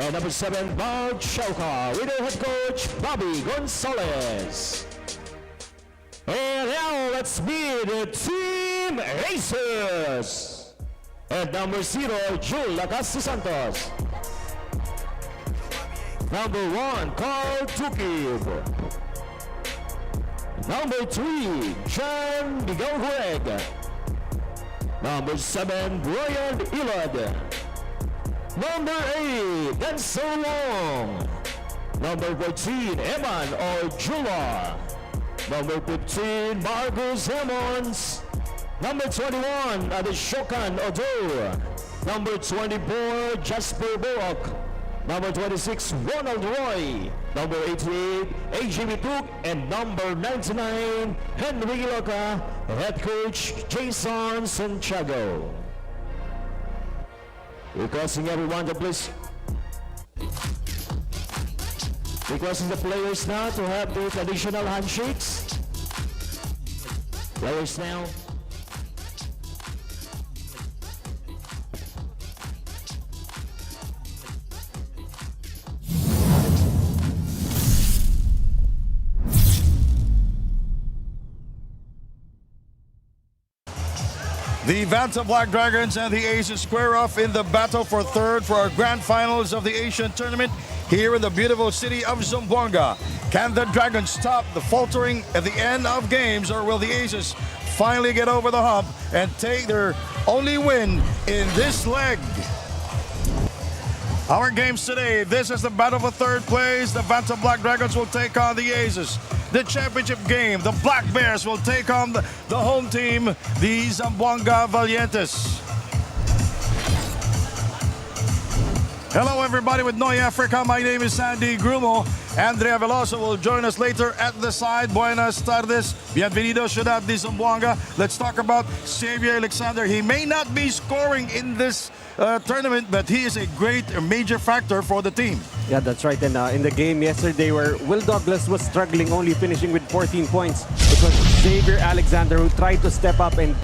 And number 7, Mark Shauka, with our head coach, Bobby Gonzalez. And now let's meet the Team Aces. And number 0, Jul Lacasti Santos. Number 1, Carl Tukib. Number 3, John Miguel Greg. Number 7, Brian Ilad. Number 8, Denzel Long. Number 14, Eman Ojula. Number 15, Marcus Hammonds. Number 21, Adeshokan Odo. Number 24, Jasper Bullock. Number 26, Ronald Roy. Number 88, AJ Bituk. And number 99, Henry Loca. Head coach, Jason Santiago. Requesting everyone to please. Requesting the players now to have their traditional handshakes. Players now. The Vanta Black Dragons and the Aces square off in the battle for third for our grand finals of the Asian tournament here in the beautiful city of Zamboanga. Can the Dragons stop the faltering at the end of games, or will the Aces finally get over the hump and take their only win in this leg? Our games today, this is the battle for third place. The Vanta Black Dragons will take on the Aces. The championship game, the Black Bears will take on the home team, the Zamboanga Valientes. Hello everybody with Noy Africa. My name is Sandy Grumo. Andrea Veloso will join us later at the side. Buenas tardes. Bienvenido, ciudad de Zamboanga. Let's talk about Xavier Alexander. He may not be scoring in this tournament, but he is a great major factor for the team. Yeah, that's right. And in the game yesterday where Will Douglas was struggling, only finishing with 14 points, it was Xavier Alexander who tried to step up and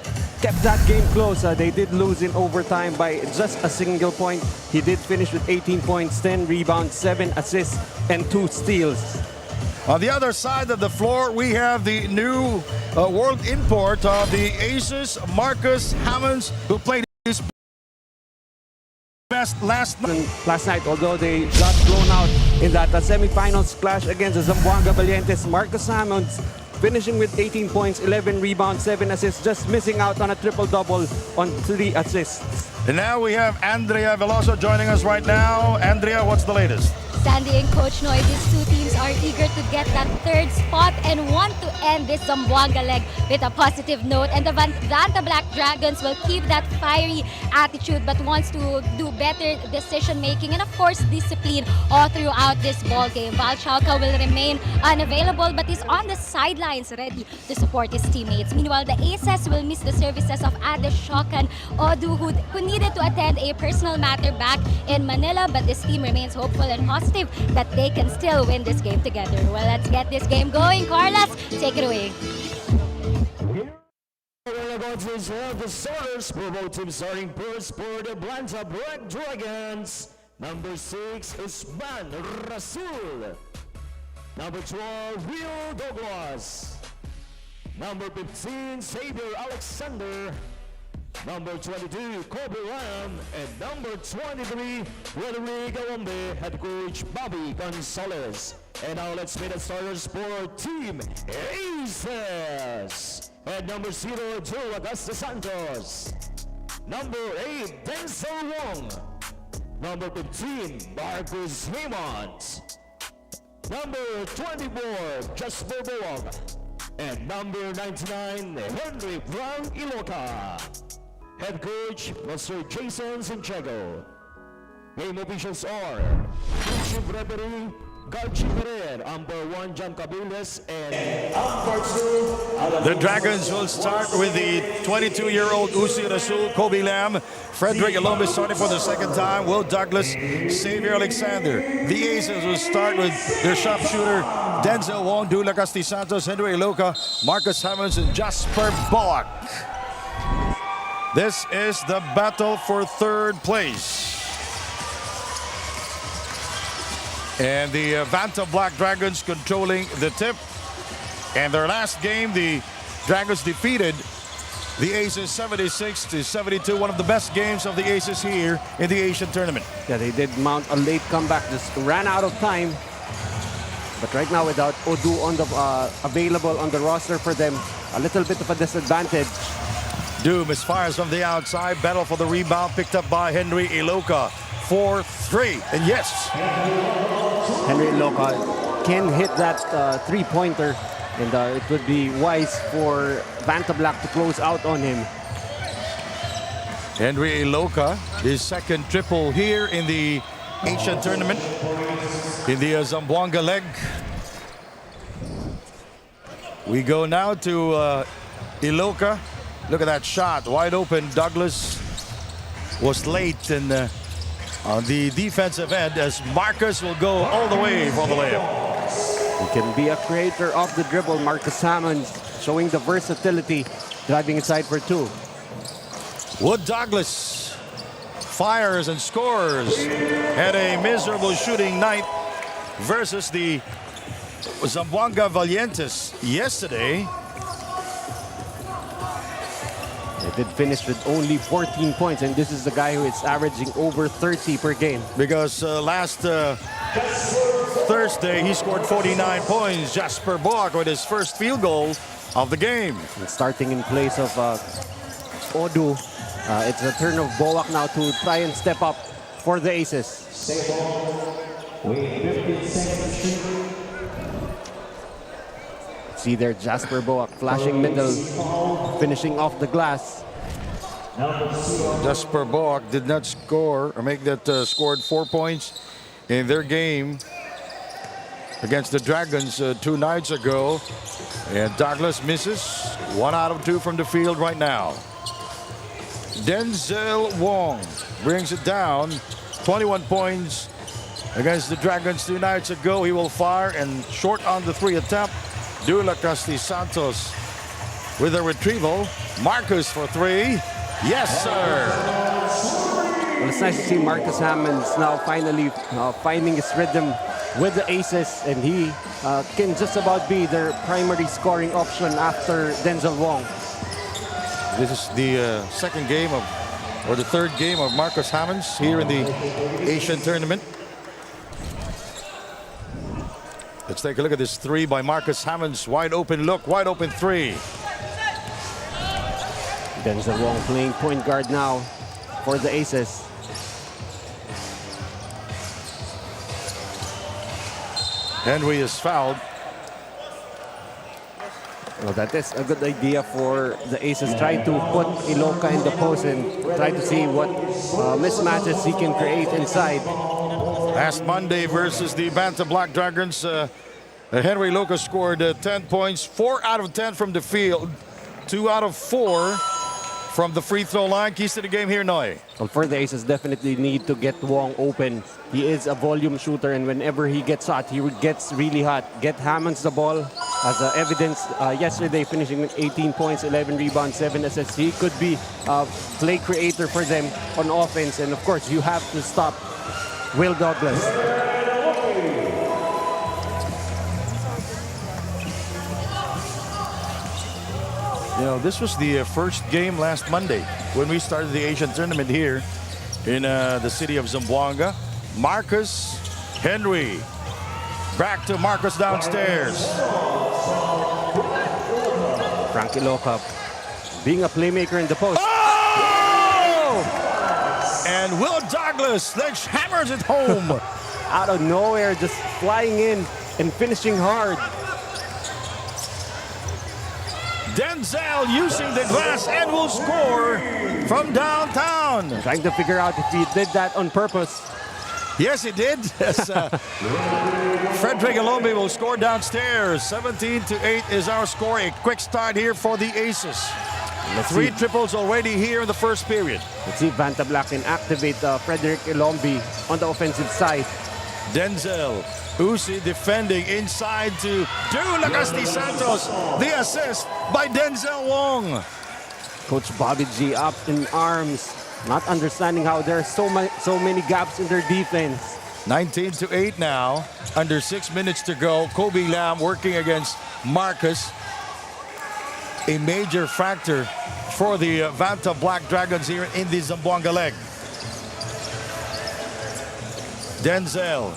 kept that game close. They did lose in overtime by just a single point. He did finish with 18 points, 10 rebounds, 7 assists, and 2 steals. On the other side of the floor, we have the new world import of the Aces, Marcus Hammonds, who played his best last night. Although they got blown out in that semifinals clash against the Zamboanga Valientes, Marcus Hammonds finishing with 18 points, 11 rebounds, 7 assists, just missing out on a triple-double on 3 assists. And now we have Andrea Veloso joining us right now. Andrea, what's the latest? Sandy and Coach Noy, these two teams are eager to get that third spot and want to end this Zamboanga leg with a positive note. And the Vanta Black Dragons will keep that fiery attitude but wants to do better decision making and of course discipline all throughout this ball game. Val Chalca will remain unavailable but is on the sidelines ready to support his teammates. Meanwhile, the Aces will miss the services of Adeshokan Odu who needed to attend a personal matter back in Manila, but this team remains hopeful and positive that they can still win this game together. Well, let's get this game going. Carlos, take it away. We're going to have the starters for both teams, starting first for the Vanta Black Dragons. Number 6, Usman Rasul. Number 12, Will Douglas. Number 15, Xavier Alexander. Number 22, Kobe Ram. And number 23, Rodrigo Wombe, head coach Bobby Gonzalez. And now let's meet the starters for Team Aces. At number 0, Joe Augusta Santos. Number 8, Denzel Wong. Number 15, Marcus Hammonds. Number 24, Jasper Bullock. And number 99, Henry Brown Iloca. Head coach, Mr. Jason Santiago. Game officials are Chief Referee, Garchi Ferrer, Umpire 1, John Cabiles, and Umpire 2, the Dragons will start with the 22-year-old Uzi Rasul, Kobe Lam, Frederick Alombe starting for the second time, Will Douglas, Xavier Alexander. The Aces will start with their sharpshooter, Denzel Wong, Dula Casti Santos, Henry Loca, Marcus Hammonds, and Jasper Bullock. This is the battle for third place. And the Vanta Black Dragons controlling the tip. And their last game, the Dragons defeated the Aces 76-72. One of the best games of the Aces here in the Asian tournament. Yeah, they did mount a late comeback, just ran out of time. But right now, without Odu on the available on the roster for them, a little bit of a disadvantage. Doom misfires from the outside. Battle for the rebound picked up by Henry Iloka for 3. And yes, Henry Iloka can hit that three-pointer, and it would be wise for Vanta Black to close out on him. Henry Iloka, his second triple here in the Asian tournament, in the Zamboanga leg. We go now to Iloka. Look at that shot, wide open. Douglas was late in, on the defensive end as Marcus will go all the way for the layup. He can be a creator of the dribble. Marcus Hammonds showing the versatility, driving inside for 2. Wood Douglas fires and scores. Had a miserable shooting night versus the Zamboanga Valientes yesterday. They did finish with only 14 points, and this is the guy who is averaging over 30 per game. Because last Thursday he scored 49 points. Jasper Boak with his first field goal of the game. And starting in place of Odu, it's the turn of Boak now to try and step up for the Aces. See there, Jasper Boak flashing middle, finishing off the glass. Jasper Boak did not score or make that scored 4 points in their game against the Dragons 2 nights ago. And Douglas misses 1 out of 2 from the field right now. Denzel Wong brings it down, 21 points against the Dragons 2 nights ago. He will fire and short on the 3 attempt. Dula Casti Santos with a retrieval. Marcus for 3. Yes, sir. Well, it's nice to see Marcus Hammonds now finally finding his rhythm with the Aces, and he can just about be their primary scoring option after Denzel Wong. This is the second game of, or the third game of Marcus Hammonds here in the Asian tournament. Let's take a look at this 3 by Marcus Hammonds. Wide open look, wide open 3. Denzel Wong playing point guard now for the Aces. Henry is fouled. Well, that is a good idea for the Aces. Try to put Iloka in the post and try to see what mismatches he can create inside. Last Monday versus the Vanta Black Dragons, Henry Iloka scored 10 points, 4 out of 10 from the field, 2 out of 4 from the free throw line. Keys to the game here, Noy. Well, for the Aces, definitely need to get Wong open. He is a volume shooter, and whenever he gets hot, he gets really hot. Get Hammonds the ball. As evidence, yesterday finishing with 18 points, 11 rebounds, 7 assists. He could be a play creator for them on offense. And of course, you have to stop Will Douglas. You know, this was the first game last Monday when we started the Asian tournament here in the city of Zamboanga. Marcus Henry. Back to Marcus downstairs. Frank Iloka being a playmaker in the post. Oh! And Will Douglas hammers it home. Out of nowhere, just flying in and finishing hard. Denzel using the glass and will score from downtown. Trying to figure out if he did that on purpose. Yes, he did. Yes, Frederick Alombe will score downstairs. 17-8 is our score. A quick start here for the Aces. Three triples already here in the first period. Let's see if Vanta Black can activate Frederick Ilombi on the offensive side. Denzel Uzi defending inside to Dula Casti Santos. The assist by Denzel Wong. Coach Bobby G up in arms, not understanding how there are so many gaps in their defense. 19-8 now. Under 6 minutes to go. Kobe Lam working against Marcus. A major factor for the Vanta Black Dragons here in the Zamboanga leg. Denzel.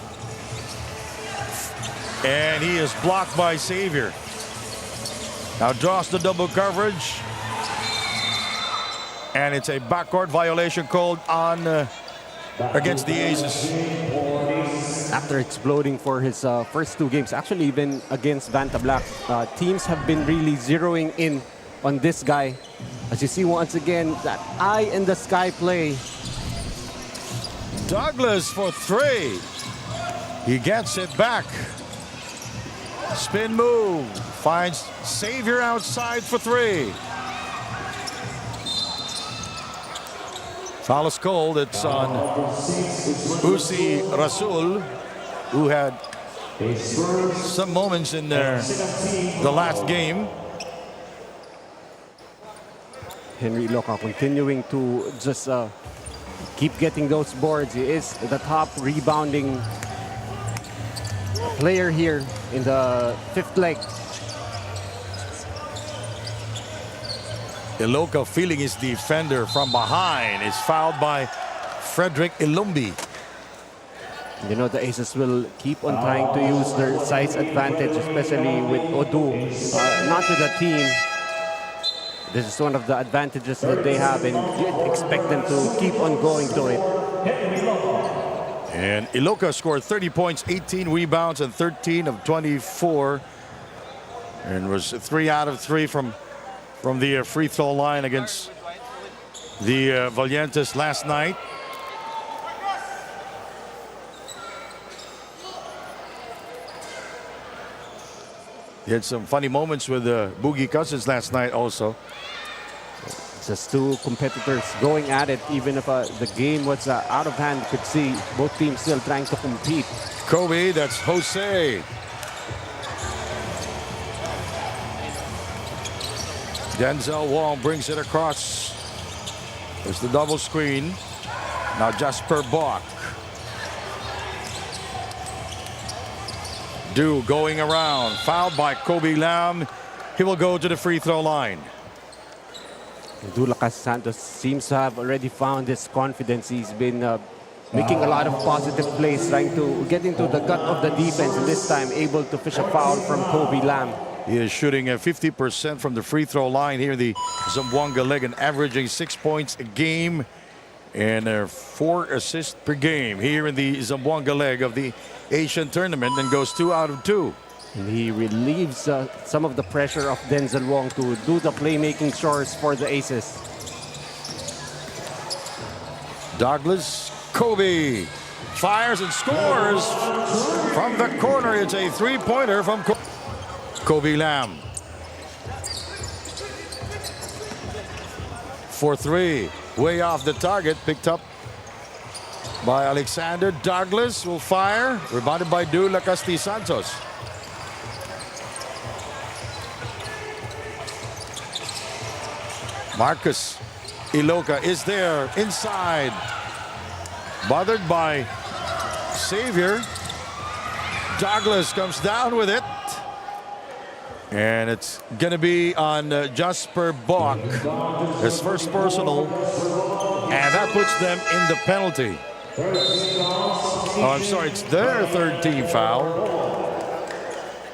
And he is blocked by Xavier. Now draws the double coverage. And it's a backcourt violation called on against the Aces. After exploding for his first 2 games, actually even against Vanta Black, teams have been really zeroing in on this guy. As you see once again, that eye in the sky play. Douglas for 3. He gets it back. Spin move. Finds Xavier outside for 3. Foul is called. It's on Uzi Rasul, who had some moments in the last game. Henry Iloca continuing to just keep getting those boards. He is the top rebounding player here in the 5th leg. Iloca feeling his defender from behind is fouled by Frederick Ilumbi. You know, the Aces will keep on trying to use their size advantage, especially with Odu. Not to the team. This is one of the advantages that they have, and you'd expect them to keep on going to it. And Iloca scored 30 points, 18 rebounds, and 13 of 24. And was 3 out of 3 from the free throw line against the Valientes last night. He had some funny moments with Boogie Cousins last night also. Just 2 competitors going at it, even if the game was out of hand. You could see both teams still trying to compete. Kobe, that's Jose. Denzel Wong brings it across. There's the double screen. Now Jasper Bach. Du going around. Fouled by Kobe Lam. He will go to the free throw line. Dulacas Santos seems to have already found his confidence. He's been making a lot of positive plays, trying to get into the gut of the defense, and this time able to fish a foul from Kobe Lam. He is shooting 50% from the free throw line here in the Zamboanga leg and averaging 6 points a game and 4 assists per game here in the Zamboanga leg of the Asian tournament, and goes 2 out of 2. And he relieves some of the pressure of Denzel Wong to do the playmaking chores for the Aces. Douglas, Kobe fires and scores from the corner. It's a 3-pointer from Kobe Lam. For 3, way off the target, picked up by Alexander. Douglas will fire, rebounded by Du Lacasti Santos. Marcus Iloca is there inside, bothered by Xavier. Douglas comes down with it, and it's gonna be on Jasper Bach, his first personal, and that puts them in the penalty. Oh, I'm sorry, it's their 3rd team foul.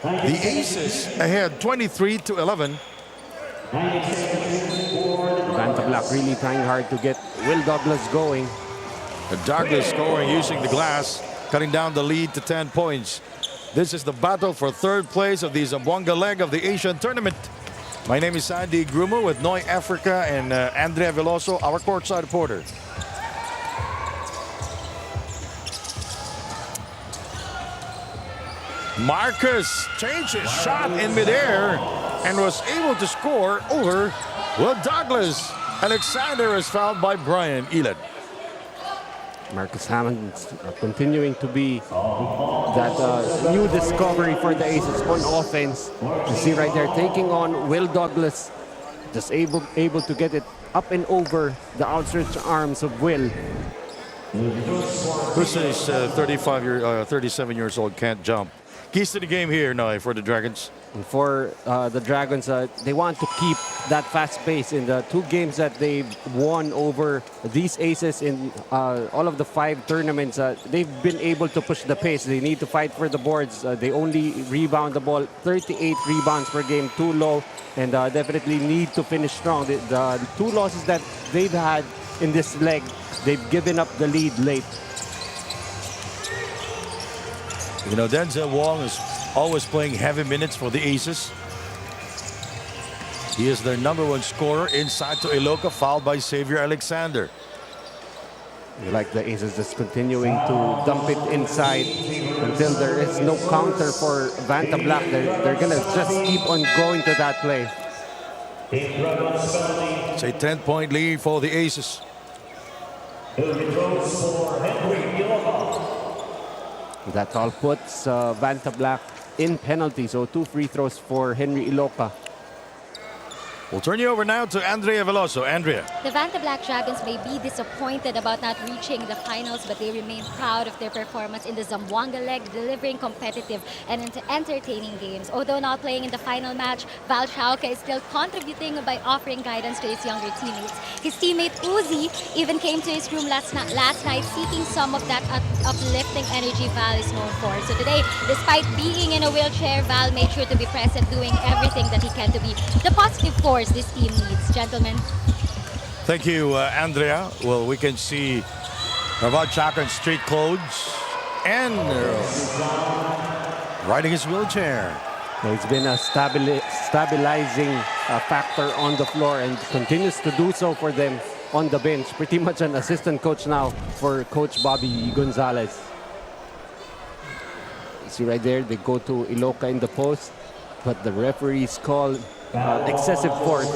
The Aces ahead 23-11. Vanta Black really trying hard to get Will Douglas going. Douglas scoring using the glass, cutting down the lead to 10 points. This is the battle for 3rd place of the Zamboanga leg of the Asian tournament. My name is Sandy Grumo with Noy Africa and Andrea Veloso, our courtside reporter. Marcus changed his shot in midair and was able to score over Will Douglas. Alexander is fouled by Brian Elad. Marcus Hammond continuing to be that new discovery for the Aces on offense. You see right there, taking on Will Douglas, just able to get it up and over the outstretched arms of Will. Who says 37 years old can't jump? Keys to the game here, Noy, for the Dragons. And for the Dragons, they want to keep that fast pace in the 2 games that they've won over these aces in all of the 5 tournaments. They've been able to push the pace. They need to fight for the boards. They only rebound the ball 38 rebounds per game, too low, and definitely need to finish strong. The 2 losses that they've had in this leg, they've given up the lead late. You know, Denzel Wong is always playing heavy minutes for the Aces. He is their #1 scorer inside to Iloka, fouled by Xavier Alexander. You like the Aces just continuing to dump it inside until there is no counter for Vanta Black. They're going to just keep on going to that play. It's a 10-point lead for the Aces. That all puts Vanta Black in penalty. So 2 free throws for Henry Iloka. We'll turn you over now to Andrea Veloso. Andrea. The Vanta Black Dragons may be disappointed about not reaching the finals, but they remain proud of their performance in the Zamboanga leg, delivering competitive and entertaining games. Although not playing in the final match, Val Chauca is still contributing by offering guidance to his younger teammates. His teammate Uzi even came to his room last night seeking some of that uplifting energy Val is known for. So today, despite being in a wheelchair, Val made sure to be present, doing everything that he can to be the positive force this team needs. Gentlemen. Thank you, Andrea. Well, we can see Val Chauca in street clothes and riding his wheelchair. He's been a stabilizing factor on the floor and continues to do so for them on the bench. Pretty much an assistant coach now for Coach Bobby Gonzalez. You see right there, they go to Iloka in the post, but the referees call excessive force.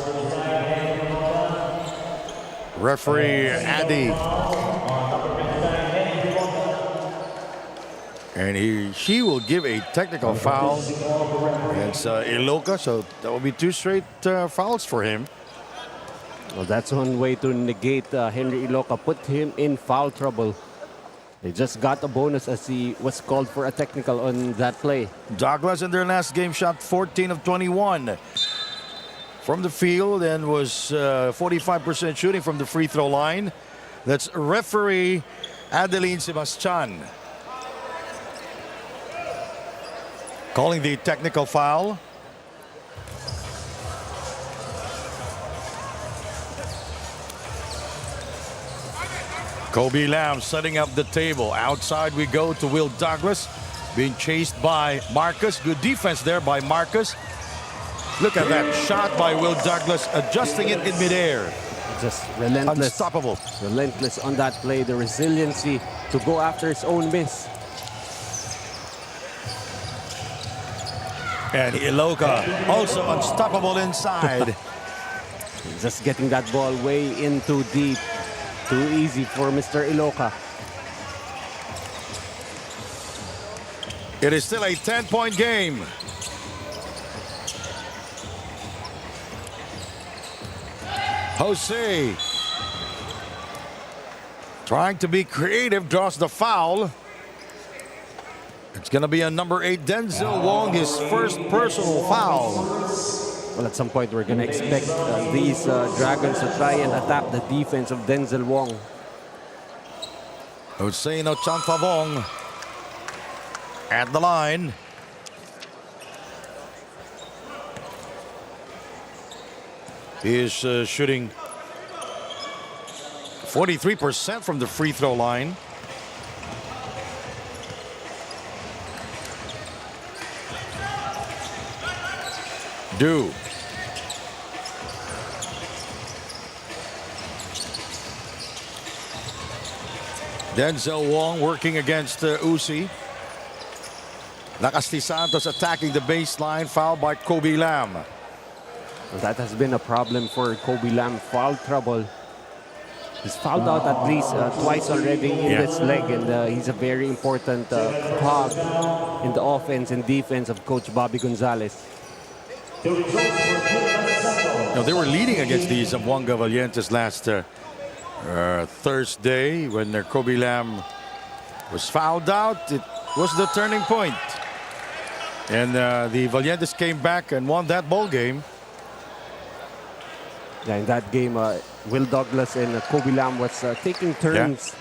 Referee Addy. And she will give a technical foul against Iloka, so that will be 2 straight fouls for him. Well, that's one way to negate Henry Iloka, put him in foul trouble. They just got a bonus as he was called for a technical on that play. Douglas in their last game shot 14 of 21 from the field and was 45% shooting from the free throw line. That's referee Adeline Sebastian calling the technical foul. Kobe Lamb setting up the table. Outside we go to Will Douglas, being chased by Marcus. Good defense there by Marcus. Look at that shot by Will Douglas, adjusting it in midair. Just relentless. Unstoppable. Relentless on that play. The resiliency to go after his own miss. And Iloka also unstoppable inside. Just getting that ball way in too deep. Too easy for Mr. Iloka. It is still a 10-point game. Jose trying to be creative, draws the foul. It's going to be a #8, Denzel Wong, his first personal foul. Well, at some point, we're going to expect these Dragons to try and attack the defense of Denzel Wong. Jose Nochampavong at the line. He is shooting 43% from the free throw line. Do. Denzel Wong working against Uzi. Nakasti Santos attacking the baseline, fouled by Kobe Lamb. Well, that has been a problem for Kobe Lamb. Foul trouble. He's fouled out at least twice already in this leg, and he's a very important cog in the offense and defense of Coach Bobby Gonzalez. Now, they were leading against the Zamboanga Valientes Thursday when Kobe Lam was fouled out. It was the turning point. And the Valientes came back and won that ball game. Yeah, in that game, Will Douglas and Kobe Lam was taking turns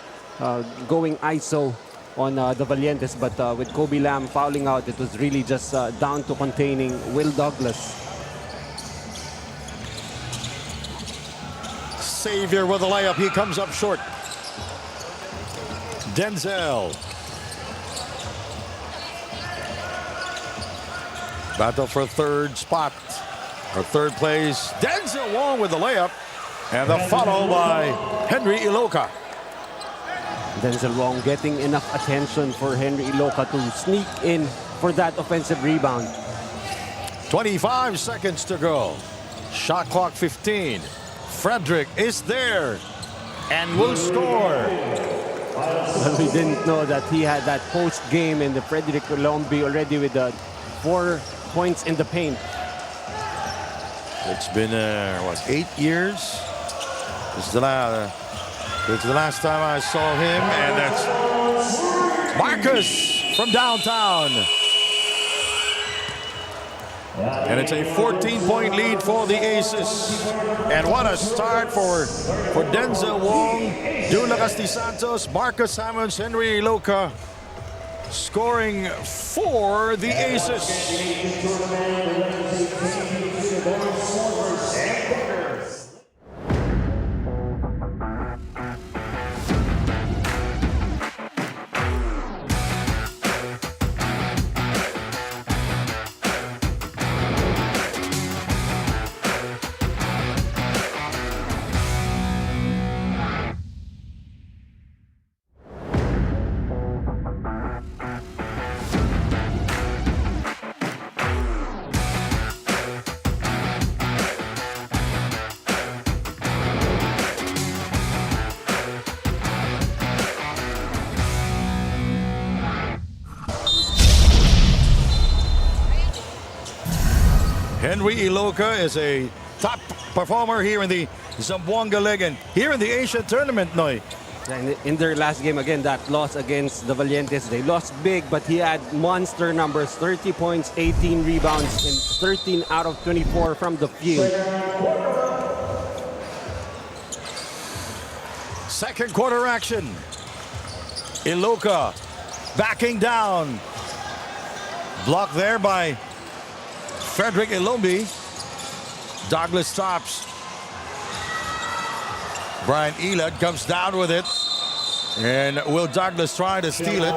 going ISO on the Valientes, but with Kobe Lam fouling out, it was really just down to containing Will Douglas. Xavier with a layup. He comes up short. Denzel. Battle for third spot. Or third place. Denzel Wong with the layup. And the follow by Henry Iloka. Denzel Wong getting enough attention for Henry Iloka to sneak in for that offensive rebound. 25 seconds to go. Shot clock 15. Frederick is there and will score. Well, we didn't know that he had that post game in the Frederick Colombi already with 4 points in the paint. It's been, what, 8 years? It's the last time I saw him, and that's Marcus from downtown. And it's a 14-point lead for the Aces. And what a start for Denzel Wong, Dulacas de Santos, Marcus Hammonds, Henry Iloka scoring for the Aces. Henry Iloka is a top performer here in the Zamboanga League and here in the Asia Tournament, Noy. And in their last game, again, that loss against the Valientes, they lost big, but he had monster numbers, 30 points, 18 rebounds, and 13 out of 24 from the field. Second quarter action. Iloka backing down. Blocked there by Frederick Ilombi. Douglas stops. Brian Elad comes down with it. And will Douglas try to steal it?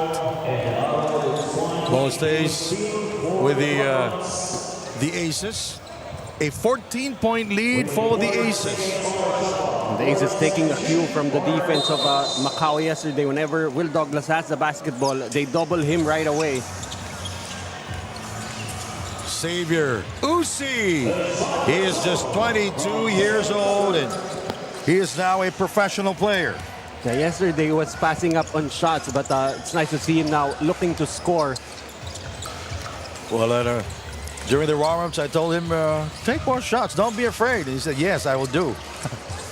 Ball stays with the Aces. A 14-point lead for the Aces. And the Aces taking a cue from the defense of Macau yesterday. Whenever Will Douglas has the basketball, they double him right away. Xavier Usi. He is just 22 years old and he is now a professional player. Yeah, yesterday he was passing up on shots, but it's nice to see him now looking to score. Well, during the warm-ups, I told him, take more shots. Don't be afraid. And he said, yes, I will do.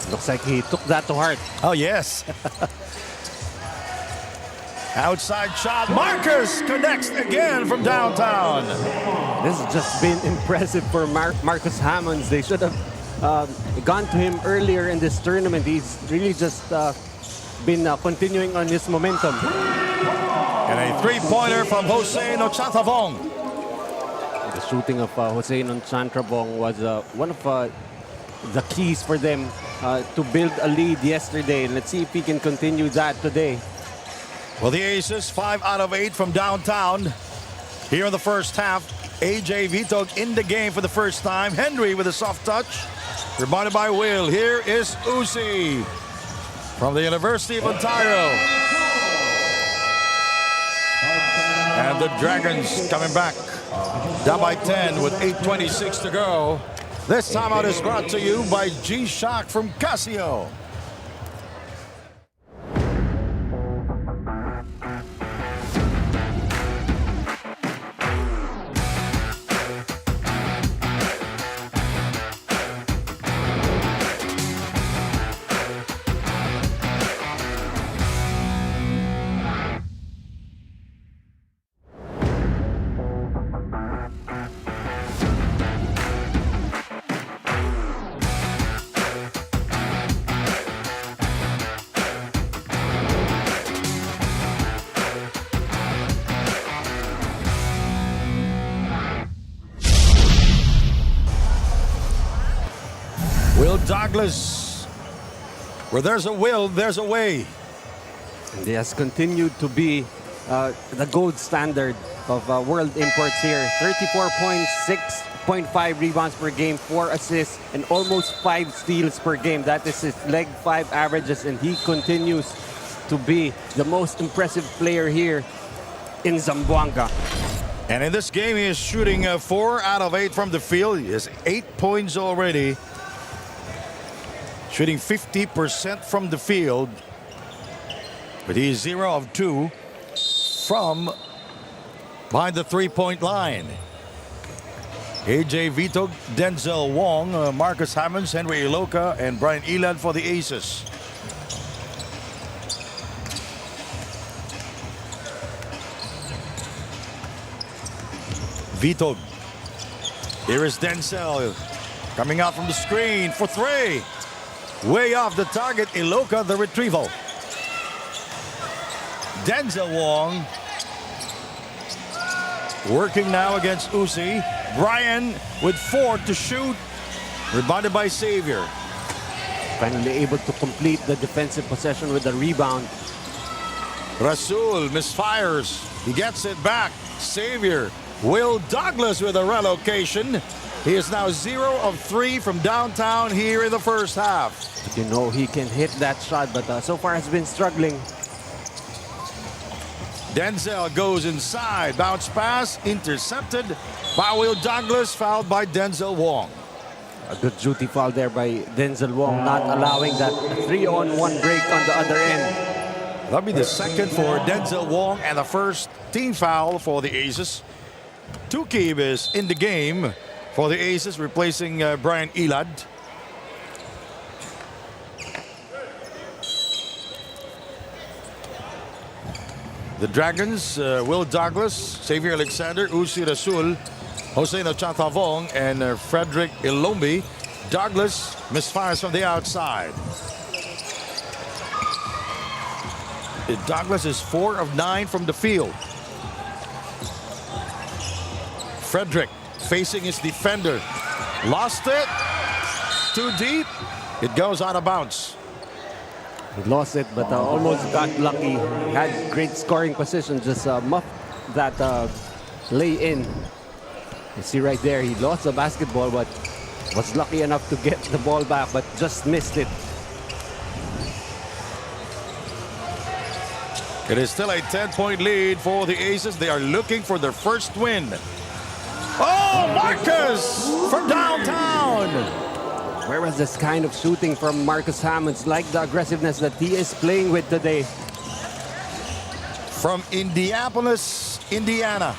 Looks like he took that to heart. Oh, yes. Outside shot. Marcus connects again from downtown. This has just been impressive for Marcus Hammonds. They should have gone to him earlier in this tournament. He's really just been continuing on his momentum. And a three-pointer from Jose Nochantabong. The shooting of Jose Nochantabong was one of the keys for them to build a lead yesterday. Let's see if he can continue that today. Well, the Aces, 5 out of 8 from downtown. Here in the first half, AJ Vitog in the game for the first time. Henry with a soft touch. Rebounded by Will. Here is Uzi from the University of Ontario. And the Dragons coming back. Down by 10 with 8:26 to go. This timeout is brought to you by G-Shock from Casio. Will Douglas. Where there's a will, there's a way. And he has continued to be the gold standard of world imports here. 34 points, 6.5 rebounds per game, 4 assists, and almost 5 steals per game. That is his leg 5 averages, and he continues to be the most impressive player here in Zamboanga. And in this game, he is shooting 4 out of 8 from the field. He has 8 points already. Shooting 50% from the field. But he is 0 of 2 from behind the three-point line. AJ Vito, Denzel Wong, Marcus Hammonds, Henry Iloka, and Brian Elad for the Aces. Vito. Here is Denzel coming out from the screen for 3. Way off the target. Iloka, the retrieval. Denzel Wong working now against Uzi. Brian with 4 to shoot. Rebounded by Xavier. Finally able to complete the defensive possession with a rebound. Rasul misfires. He gets it back. Xavier. Will Douglas with a relocation. He is now 0 of 3 from downtown here in the first half. But you know he can hit that shot, but so far has been struggling. Denzel goes inside. Bounce pass intercepted by Will Douglas. Fouled by Denzel Wong. A good duty foul there by Denzel Wong, not allowing that 3-on-1 break on the other end. That'll be the second for Denzel Wong and the first team foul for the Aces. Tukib is in the game for the Aces, replacing Brian Elad. The Dragons, Will Douglas, Xavier Alexander, Uzi Rasul, Jose Nochatavong, and Frederick Ilombi. Douglas misfires from the outside. Douglas is 4 of 9 from the field. Frederick facing his defender. Lost it. Too deep. It goes out of bounds. He lost it, but almost got lucky. Had great scoring position, just muffed that lay in. You see right there, he lost the basketball, but was lucky enough to get the ball back, but just missed it. It is still a 10-point lead for the Aces. They are looking for their first win. Oh, Marcus from downtown. Where was this kind of shooting from Marcus Hammonds, like the aggressiveness that he is playing with today? From Indianapolis, Indiana.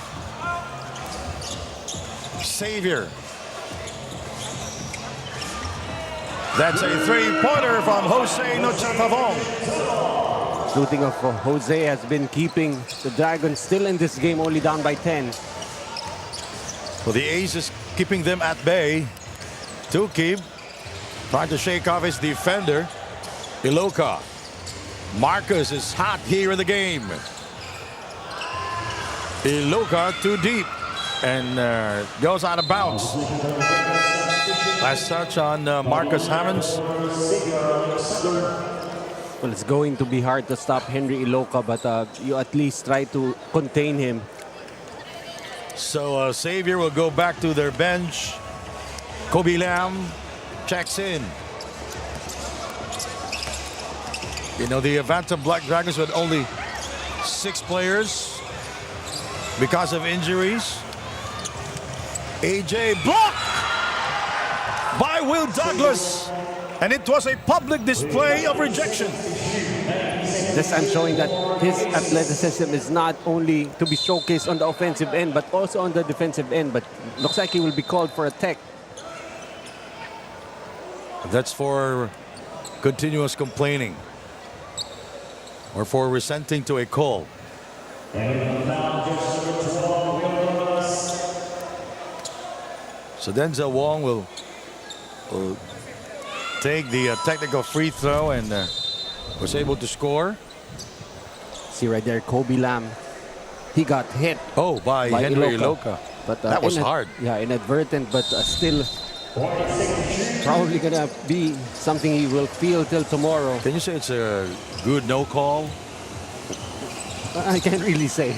Xavier. That's a 3-pointer from Jose Nochatavong. Shooting of Jose has been keeping the Dragons still in this game, only down by 10. Well, the Aces keeping them at bay. Tukib trying to shake off his defender. Iloka. Marcus is hot here in the game. Iloka too deep and goes out of bounds. Last touch on Marcus Hammonds. Well, it's going to be hard to stop Henry Iloka, but you at least try to contain him. So Xavier will go back to their bench. Kobe Lam checks in. You know, the Bantam Black Dragons with only 6 players because of injuries. AJ blocked by Will Douglas. And it was a public display of rejection. This time showing that his athleticism is not only to be showcased on the offensive end, but also on the defensive end. But looks like he will be called for a tech. That's for continuous complaining or for resenting to a call. So Denzel Wong will take the technical free throw and was able to score. See right there, Kobe Lam. He got hit. Oh, by Henry Iloka. But that was hard. Yeah, inadvertent, but still probably gonna be something he will feel till tomorrow. Can you say it's a good no call? I can't really say.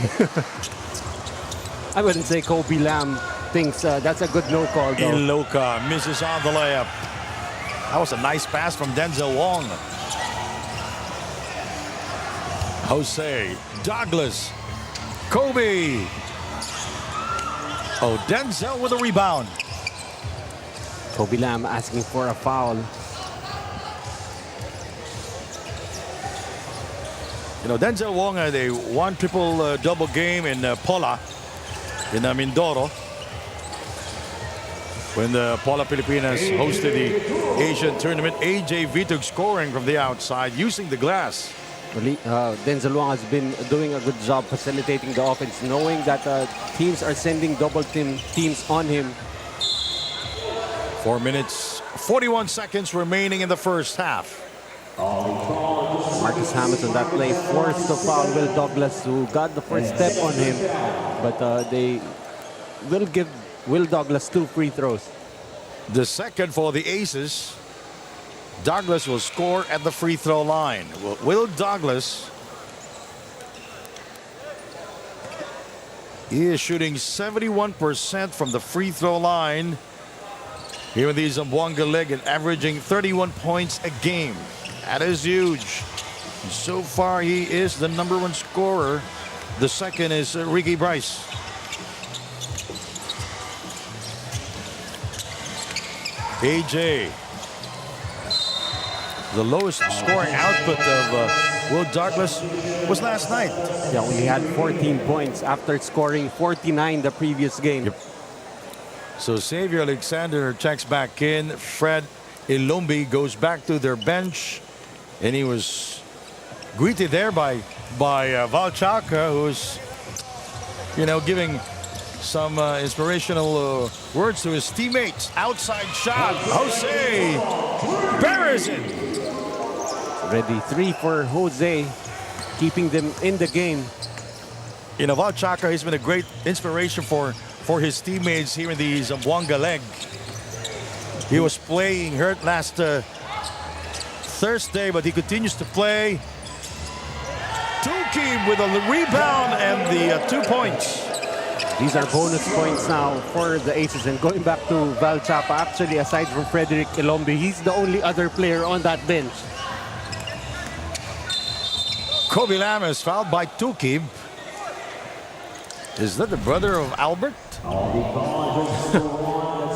I wouldn't say Kobe Lam thinks that's a good no call though. Iloka misses on the layup. That was a nice pass from Denzel Wong. Jose Douglas. Kobe. Oh, Denzel with a rebound. Kobe Lam asking for a foul. You know, Denzel Wong had a one triple double game in Pola, in Mindoro, when the Pola Pilipinas hosted the Asian tournament. AJ Vitug scoring from the outside using the glass. Denzel Wong has been doing a good job facilitating the offense, knowing that teams are sending double teams on him. 4 minutes, 41 seconds remaining in the first half. Marcus Hammonds on that play forced to foul Will Douglas, who got the first step on him, but they will give Will Douglas 2 free throws. The second for the Aces. Douglas will score at the free throw line. Will Douglas, he is shooting 71% from the free throw line here in the Zamboanga League and averaging 31 points a game. That is huge. So far, he is the #1 scorer. The second is Ricky Bryce. AJ. The lowest scoring output of Will Douglas was last night. Yeah, only had 14 points after scoring 49 the previous game. Yep. So Xavier Alexander checks back in. Fred Ilombi goes back to their bench. And he was greeted there by Valchaka, who's, giving some inspirational words to his teammates. Outside shot. Jose buries it. Ready 3 for Jose, keeping them in the game. Valchaka, he's been a great inspiration for his teammates here in the Zamboanga League. He was playing hurt last Thursday, but he continues to play. Tuki with a rebound and the 2 points. These are bonus points now for the Aces. And going back to Valchapa, actually, aside from Frederick Ilombi, he's the only other player on that bench. Kobe Lam is fouled by Tukib. Is that the brother of Albert?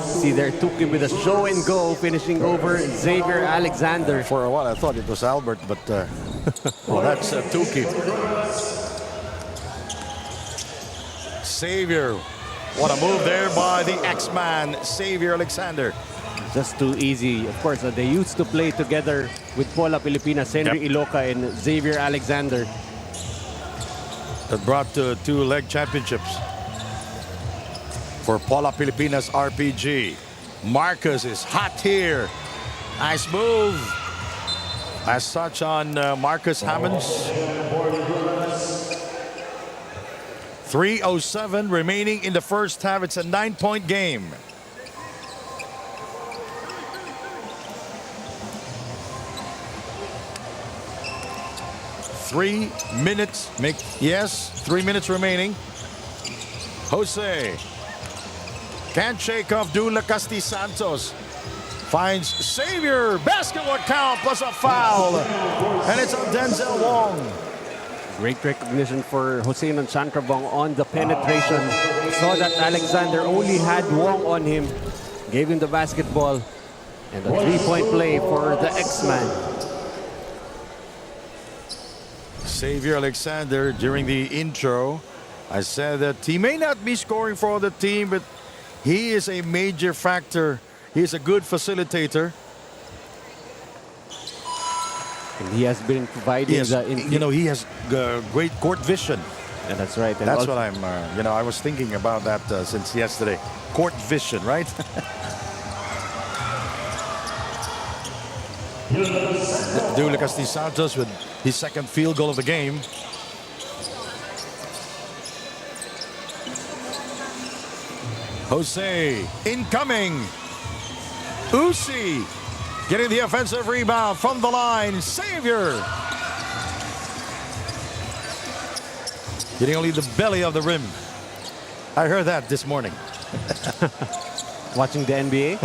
See there, Tukib with a show and go, finishing over Xavier Alexander. For a while, I thought it was Albert, but well, that's Tukib. Xavier, what a move there by the X-Man, Xavier Alexander. Just too easy. Of course, they used to play together with Pola Pilipinas, Henry Iloka and Xavier Alexander. That brought 2 leg championships for Pola Pilipinas RPG. Marcus is hot here. Nice move. As such on Marcus Hammonds. 3:07 remaining in the first half. It's a 9-point game. Three minutes remaining. Jose can't shake off Dula Casti Santos. Finds Xavier. Basketball count plus a foul. And it's on Denzel Wong. Great recognition for Jose Nanchantrabong on the penetration. Saw that Alexander only had Wong on him. Gave him the basketball. And a 3-point play for the X-Man. Xavier Alexander, during the intro, I said that he may not be scoring for the team, but he is a major factor. He is a good facilitator. And he has been providing he has great court vision. And that's right. And that's what I'm, I was thinking about that since yesterday. Court vision, right? Dula Casti Santos with his second field goal of the game. Jose incoming. Usi getting the offensive rebound from the line. Xavier getting only the belly of the rim. I heard that this morning. Watching the NBA.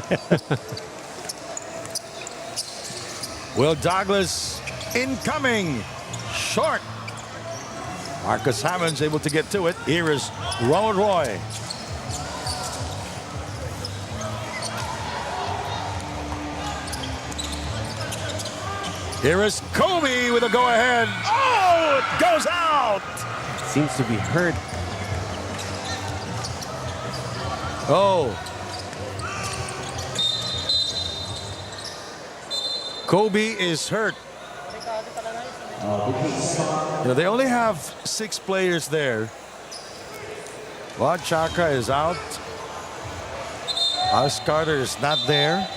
Will Douglas incoming. Short. Marcus Hammond's able to get to it. Here is Ronald Roy. Here is Kobe with a go-ahead. Oh, it goes out. Seems to be hurt. Oh. Kobe is hurt. You know, they only have 6 players there. Rod Chaka is out. Alex Carter is not there.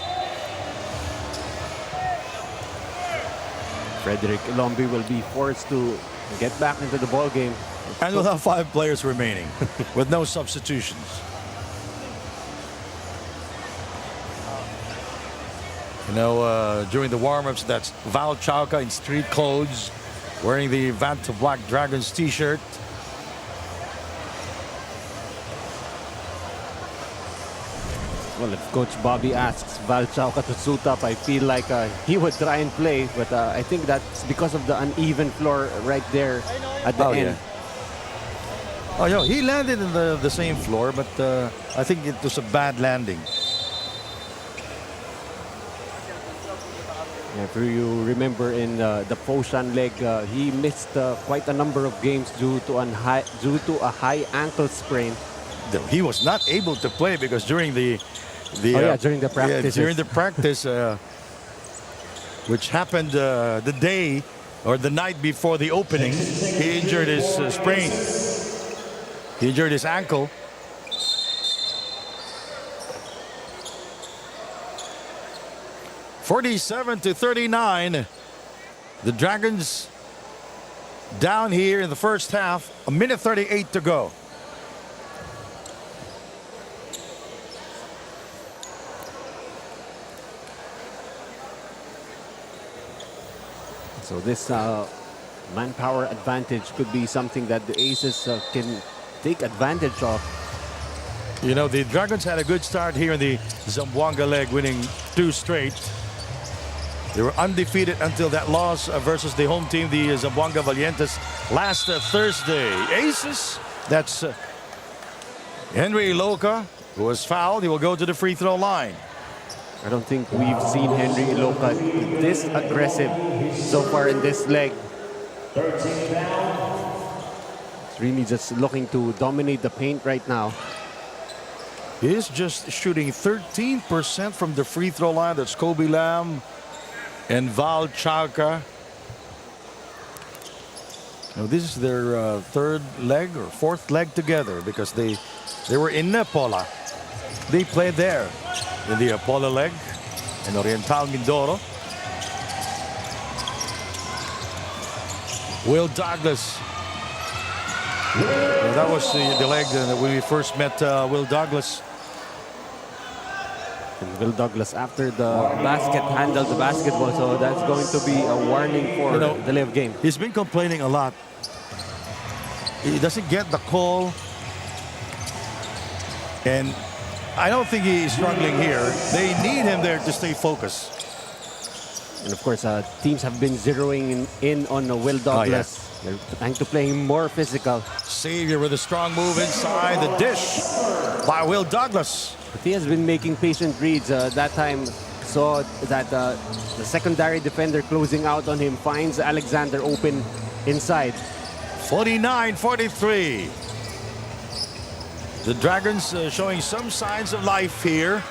Frederick Ilombi will be forced to get back into the ball game. And we'll have 5 players remaining with no substitutions. You know, during the warm-ups, that's Val Chauca in street clothes, wearing the Vanta Black Dragons t-shirt. Well, if Coach Bobby asks Val Chauca to suit up, I feel like he would try and play. But I think that's because of the uneven floor right there at the end. Yeah. Oh, yeah, he landed in the same floor, but I think it was a bad landing. If you remember in the Foshan leg, he missed quite a number of games due to a high ankle sprain. He was not able to play because during the during the practice. during the practice, which happened the day or the night before the opening, he injured his sprain. He injured his ankle. (47-39). The Dragons down here in the first half. 1:38 to go. So this manpower advantage could be something that the Aces can take advantage of. You know, the Dragons had a good start here in the Zamboanga leg, winning 2 straight. They were undefeated until that loss versus the home team, the Zamboanga Valientes, last Thursday. Aces, that's Henry Iloca, who was fouled. He will go to the free throw line. I don't think we've seen Henry Iloca this aggressive so far in this leg. It's really just looking to dominate the paint right now. He is just shooting 13% from the free throw line. That's Kobe Lam and Val Chauca. Now this is their 3rd leg or 4th leg together because they were in Napola. They played there in the Apollo leg in Oriental Mindoro. Will Douglas. Well, that was the leg that we first met Will Douglas. And Will Douglas, after the basket, handled the basketball, so that's going to be a warning for the live game. He's been complaining a lot. He doesn't get the call. And I don't think he's struggling here. They need him there to stay focused. And of course, teams have been zeroing in on Will Douglas. They're trying to play him more physical. Xavier with a strong move inside the dish by Will Douglas. But he has been making patient reads. That time saw that the secondary defender closing out on him finds Alexander open inside. 49-43. The Dragons showing some signs of life here.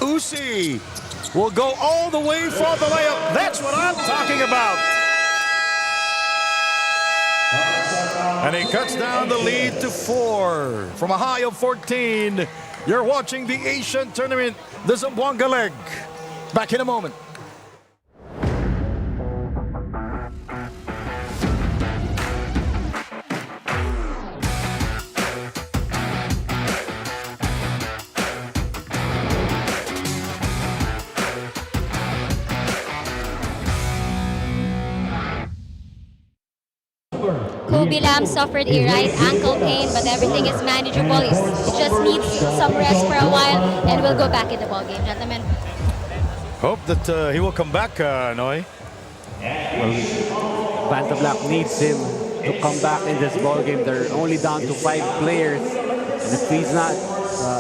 Usi will go all the way for the layup. That's what I'm talking about. And he cuts down the lead to 4 from a high of 14. You're watching the Asian Tournament, the Zamboanga leg. Back in a moment. Kobe Lamb suffered a right ankle pain, but everything is manageable. He just needs some rest for a while, and we'll go back in the ball game, gentlemen. Hope that he will come back, Noy. Panta Black needs him to come back in this ball game. They're only down to 5 players, and if he's not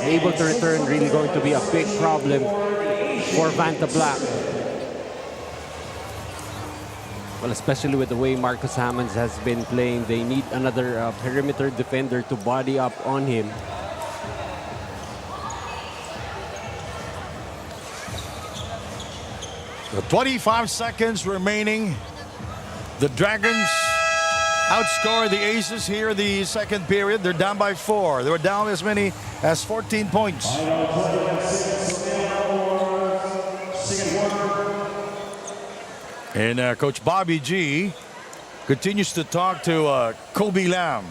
able to return, really going to be a big problem for Panta Black. Well, especially with the way Marcus Hammonds has been playing, they need another perimeter defender to body up on him. The 25 seconds remaining. The Dragons outscore the Aces here in the second period. They're down by 4. They were down as many as 14 points. And Coach Bobby G continues to talk to Kobe Lamb.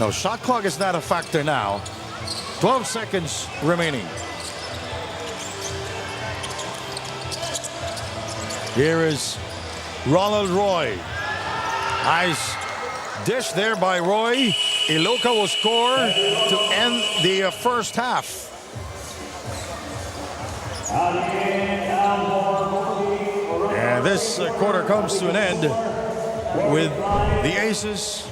No, shot clock is not a factor now. 12 seconds remaining. Here is Ronald Roy. Nice dish there by Roy. Iloka will score to end the first half. And this quarter comes to an end with the Aces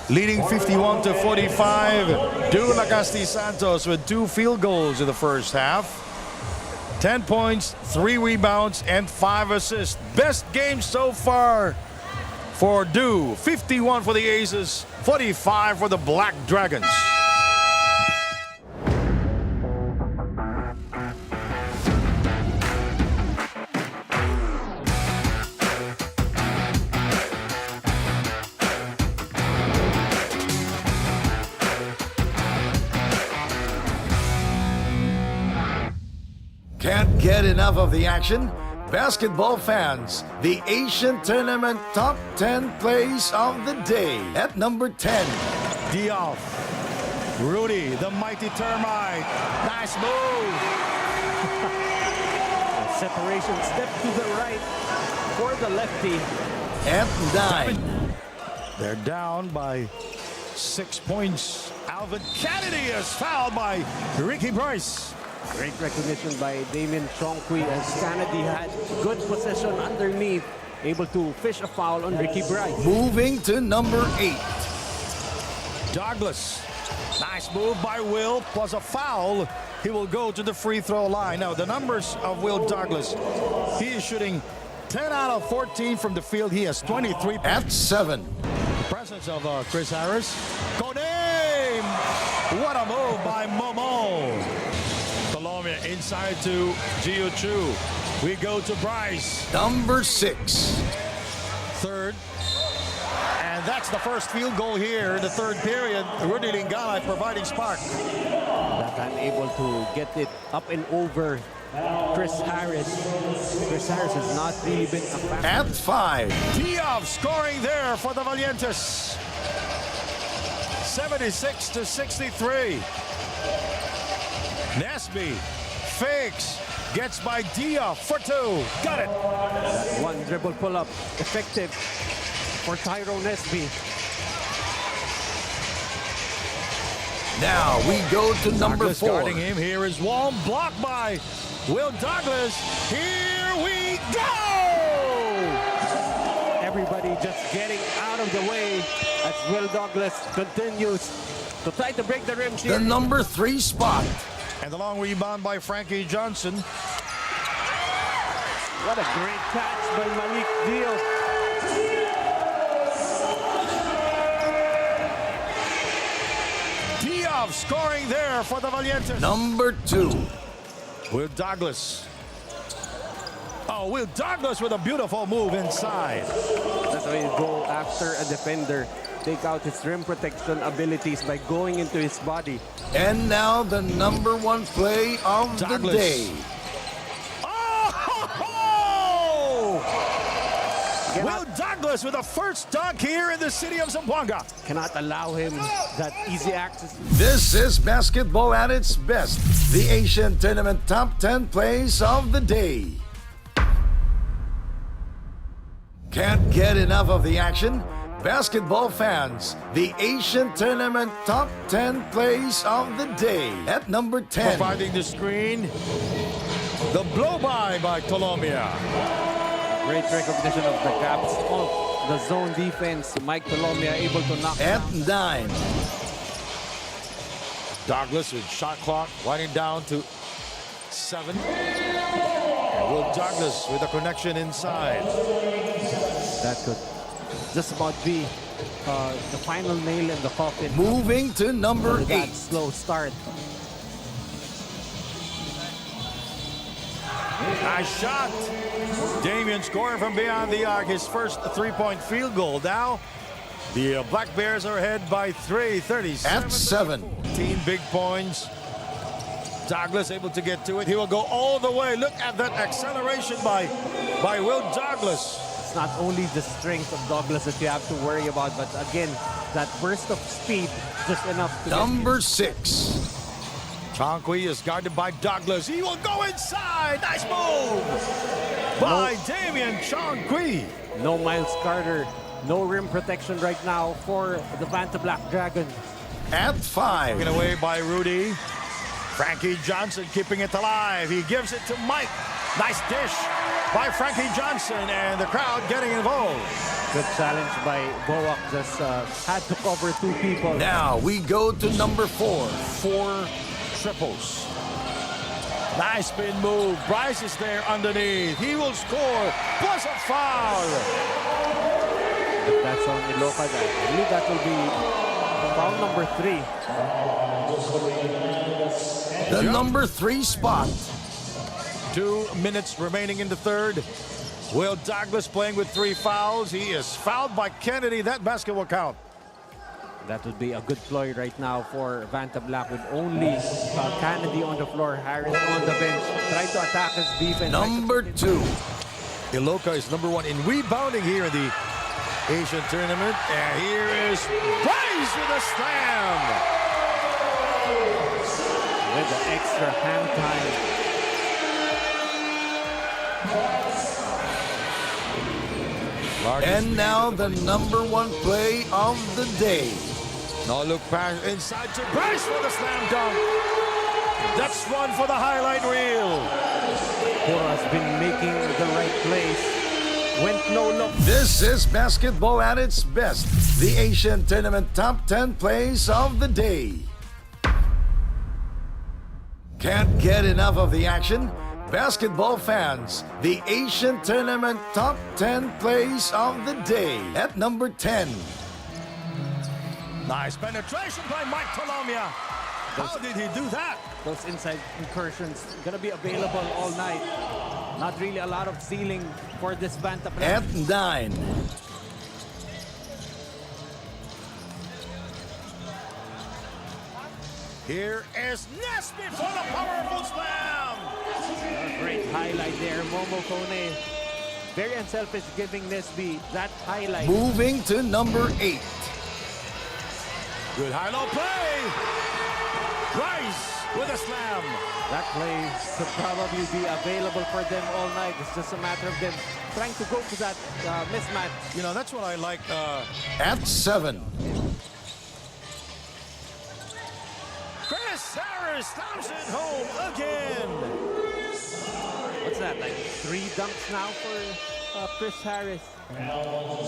leading 51-45. Du Lacasti Santos with 2 field goals in the first half. 10 points, 3 rebounds, and 5 assists. Best game so far for Du. 51 for the Aces, 45 for the Black Dragons. Can't get enough of the action? Basketball fans, the Asian Tournament Top 10 Plays of the Day. At number 10. Diop. Rudy, the mighty termite. Nice move. Separation step to the right for the lefty. At 9. They're down by 6 points. Alvin Kennedy is fouled by Ricky Bryce. Great recognition by Damien Chongqui as Kennedy had good possession underneath, able to fish a foul on Ricky Bryce. Moving to number 8. Douglas. Nice move by Will, plus a foul. He will go to the free throw line. Now, the numbers of Will Douglas. He is shooting 10 out of 14 from the field. He has 23. At 7. The presence of Chris Harris. Kodame! What a move by Momo. Colombia inside to Gio Chu. We go to Bryce. Number 6. Third. And that's the first field goal here in the third period. Rudy Lingala providing spark. That time able to get it up and over Chris Harris. Chris Harris has not really been a factor. At 5. Diop scoring there for the Valientes. 76-63. Nesby fakes, gets by Diop for 2. Got it. That one dribble pull-up effective for Tyrone Nesby. Now we go to number Douglas 4. guarding him. Here is Wall, blocked by Will Douglas. Here we go! Everybody just getting out of the way as Will Douglas continues to try to break the rim The here. number 3 spot. And the long rebound by Frankie Johnson. What a great catch by Malik Diop. Diop scoring there for the Valientes. Number 2. Will Douglas. Oh, Will Douglas with a beautiful move inside. That's why you go after a defender. Take out his rim protection abilities by going into his body. And now the number 1 play of the Douglas. day. Oh! Will Douglas Douglas with the first dunk here in the city of Zamboanga. Cannot allow him that easy access. This is basketball at its best. The Asian Tournament Top 10 Plays of the Day. Can't get enough of the action? Basketball fans, the Asian Tournament Top 10 Plays of the Day. At number 10. Providing the screen. The blow-by Colomia. Great recognition of the gaps of the zone defense. Mike Colomia able to knock At down. 9. Douglas with shot clock winding down to 7. And Will Douglas with a connection inside. That could just about be the final nail in the coffin. Moving to number After that 8. slow start. Nice shot. Damian scoring from beyond the arc. His first three-point field goal. Now, the Black Bears are ahead by 3, 37. At 7. 14 big points. Douglas able to get to it. He will go all the way. Look at that acceleration by Will Douglas. It's not only the strength of Douglas that you have to worry about, but again, that burst of speed, just enough to Number 6. Chongqui is guarded by Douglas. He will go inside. Nice move by Damian Chongqui. No Miles Carter, no rim protection right now for the Vanta Black Dragon. At 5. Taken away by Rudy. Frankie Johnson keeping it alive. He gives it to Mike. Nice dish by Frankie Johnson, and the crowd getting involved. Good challenge by Boak, just had to cover 2 people. Now we go to number 4. 4 triples. Nice spin move. Bryce is there underneath. He will score, plus a foul. If that's on Iloca, I believe that will be foul number 3. The number 3 spot. 2 minutes remaining in the third. Will Douglas playing with 3 fouls. He is fouled by Kennedy. That basket will count. That would be a good ploy right now for Vanta Black with only Kennedy on the floor, Harris on the bench. Try to attack his defense. Number 2. Iloca is number 1 in rebounding here in the Asian tournament. And here is Bryce with a slam. With the extra hand time. And now the number 1 play of the day. No look pass inside to Bryce for the slam dunk. That's one for the highlight reel. Puro has been making the right plays. Went no look. This is basketball at its best. The Asian Tournament Top 10 Plays of the Day. Can't get enough of the action? Basketball fans, the Asian Tournament Top 10 Plays of the Day. At number 10. Nice penetration by Mike Colomia. How did he do that? Those inside incursions gonna be available all night. Not really a lot of ceiling for this Vanta Black. At 9. Here is Nesby for the powerful slam. A great highlight there, Momo Kone. Very unselfish giving Nesby that highlight. Moving to number 8. Good high-low play. Bryce with a slam. That play could probably be available for them all night. It's just a matter of them trying to go to that mismatch. You know, that's what I like. At 7. Chris Harris stomps it home again. What's that, like 3 dunks now for Chris Harris?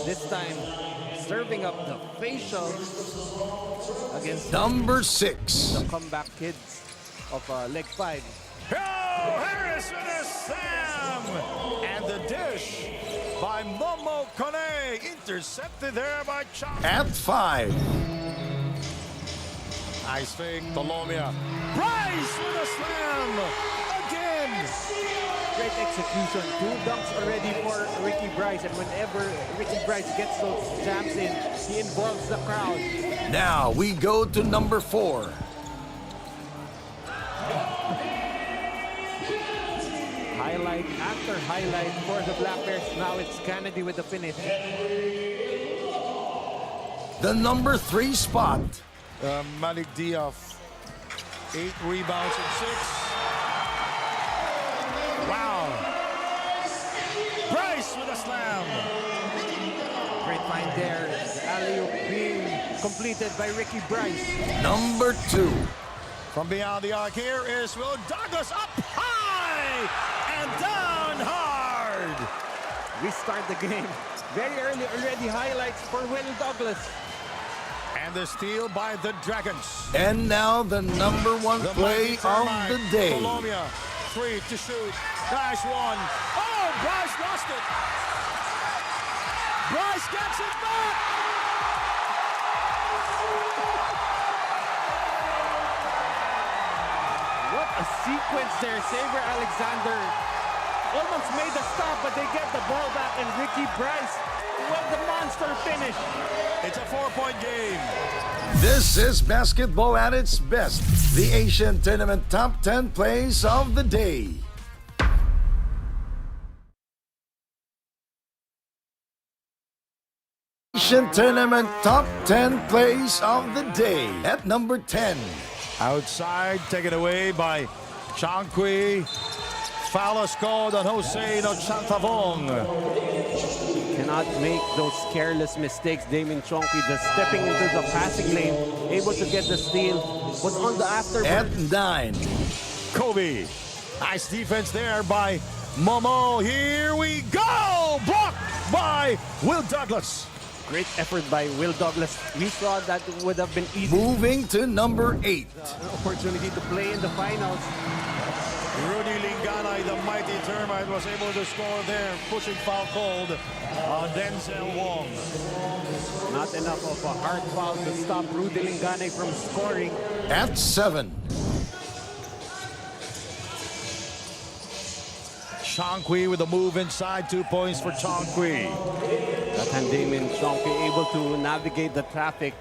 This time, serving up the facial against Number 6. the comeback kids of leg 5. Oh, Harris with a slam. And the dish by Momo Kone. Intercepted there by Chong. At 5. Nice fake, Colomia. Bryce with a slam. Again. Great execution. 2 dunks already for Ricky Bryce. And whenever Ricky Bryce gets those jams in, he involves the crowd. Now we go to number 4. Highlight highlight after highlight for the Black Bears. Now it's Kennedy with the finish. The number 3 spot. Malik Diaf, 8 rebounds and 6. Wow. Bryce with a slam. Great find there. The alley-oop being completed by Ricky Bryce. Number 2. From beyond the arc here is Will Douglas up high and down hard. We start the game very early already. Highlights for Will Douglas. And the steal by the Dragons. And now the number 1 The play mighty of Termite, the day. Colombia, 3 to shoot. Nice one. Oh, Bryce lost it. Bryce gets it back. What a sequence there. Xavier Alexander almost made the stop, but they get the ball back, and Ricky Bryce, what the monster finish. It's a 4-point game. This is basketball at its best. The Asian Tournament Top 10 Plays of the Day. Asian Tournament Top 10 Plays of the Day. At number 10. Outside, taken away by Changqui. Foul is called on Jose Ochantavong. Cannot make those careless mistakes. Damien Chonky just stepping into the passing lane, able to get the steal, was on the after. At 9. Kobe. Nice defense there by Momo. Here we go. Blocked by Will Douglas. Great effort by Will Douglas. We thought that would have been easy. Moving to number 8. An opportunity to play in the finals. Rudy Linganay, the mighty Termite, was able to score there, pushing foul called on Denzel Wong. Not enough of a hard foul to stop Rudy Lingane from scoring. At 7. Changqui with a move inside, 2 points for Changqui. That time Damien Chonky able to navigate the traffic,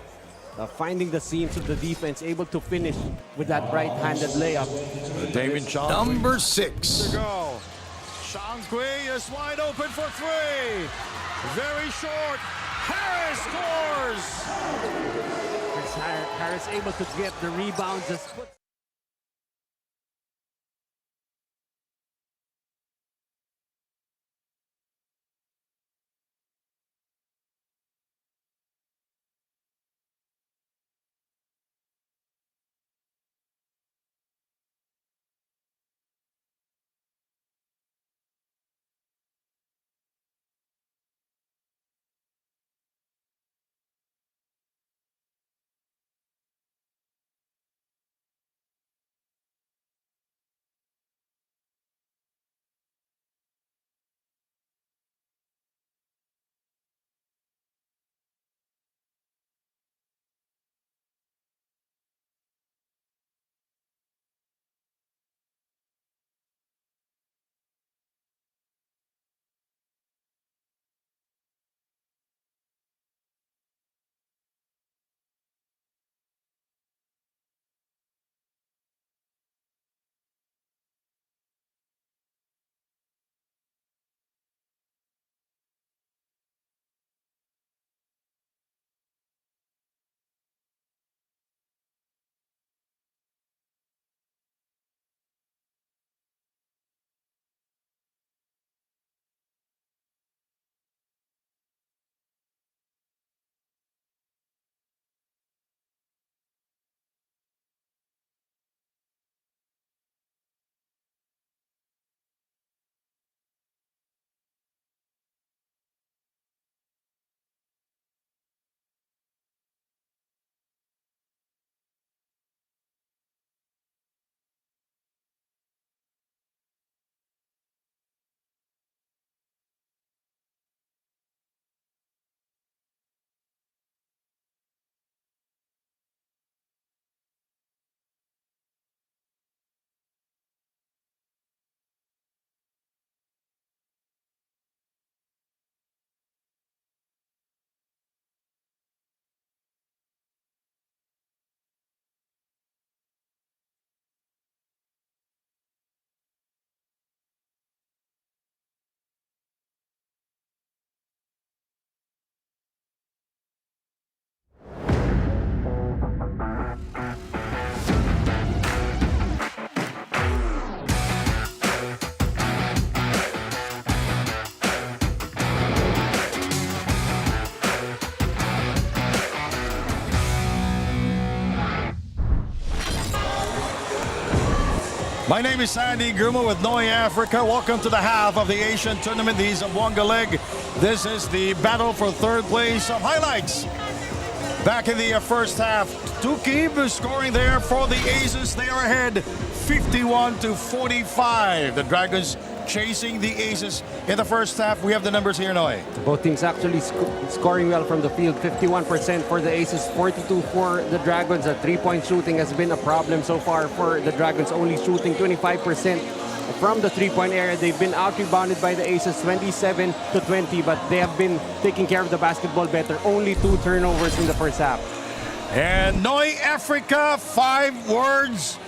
finding the seams of the defense, able to finish with that right-handed layup. Damien Changqui Number to 6. go. Changqui is wide open for 3. Very short. Harris scores. Harris able to get the rebound, just put My name is Sandy Grumo with Noy Africa. Welcome to the half of the Asian Tournament, the Zamboanga leg. This is the battle for third place. Some highlights. Back in the first half, Tukib scoring there for the Aces. They are ahead 51-45. The Dragons chasing the Aces in the first half. We have the numbers here, Noy. Both teams actually scoring well from the field. 51% for the Aces, 42 for the Dragons. The three-point shooting has been a problem so far for the Dragons, only shooting 25% from the three-point area. They've been out-rebounded by the Aces 27-20, but they have been taking care of the basketball better. Only 2 turnovers in the first half. And Noy Africa, 5 words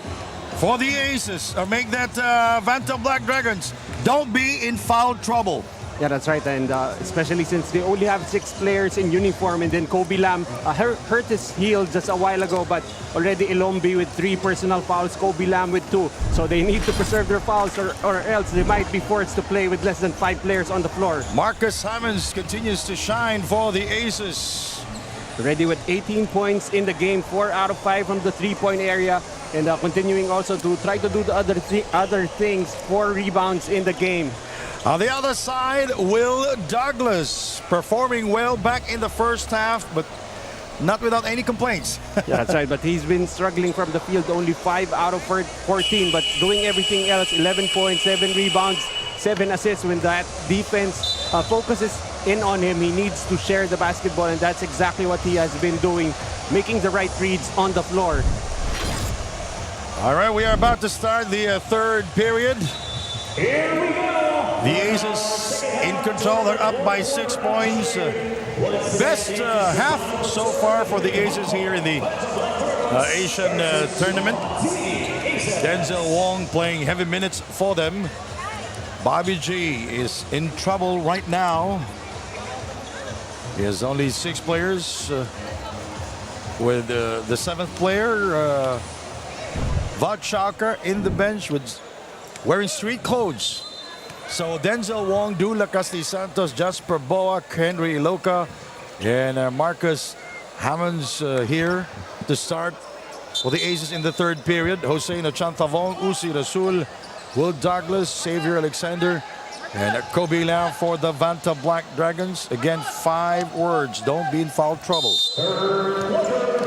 for the Aces. Or make that Vanta Black Dragons. Don't be in foul trouble. Yeah, that's right. And especially since they only have 6 players in uniform. And then Kobe Lam hurt his heel just a while ago. But already Ilombi with 3 personal fouls. Kobe Lam with 2. So they need to preserve their fouls or else they might be forced to play with less than 5 players on the floor. Marcus Hammonds continues to shine for the Aces. Ready with 18 points in the game. 4 out of 5 from the 3-point area. And continuing also to try to do the other things. 4 rebounds in the game. On the other side, Will Douglas performing well back in the first half, but not without any complaints. Yeah, that's right. But he's been struggling from the field. Only 5 out of 14, but doing everything else. 11 points, 7 rebounds, 7 assists. When that defense focuses in on him, he needs to share the basketball, and that's exactly what he has been doing, making the right reads on the floor. All right, we are about to start the third period. Here we go. The Aces in control. They're up by 6 points. Best half so far for the Aces here in the Asian tournament. Denzel Wong playing heavy minutes for them. Bobby G is in trouble right now. He has only 6 players with the 7th player, Vod Chalker, in the bench with wearing street clothes. So Denzel Wong, Dula Casti Santos, Jasper Boa, Henry Iloka, and Marcus Hammonds here to start for the Aces in the third period. Hossein Ochantavong, Uzi Rasul, Will Douglas, Xavier Alexander, and Kobe Lam for the Vanta Black Dragons. Again, 5 words. Don't be in foul trouble.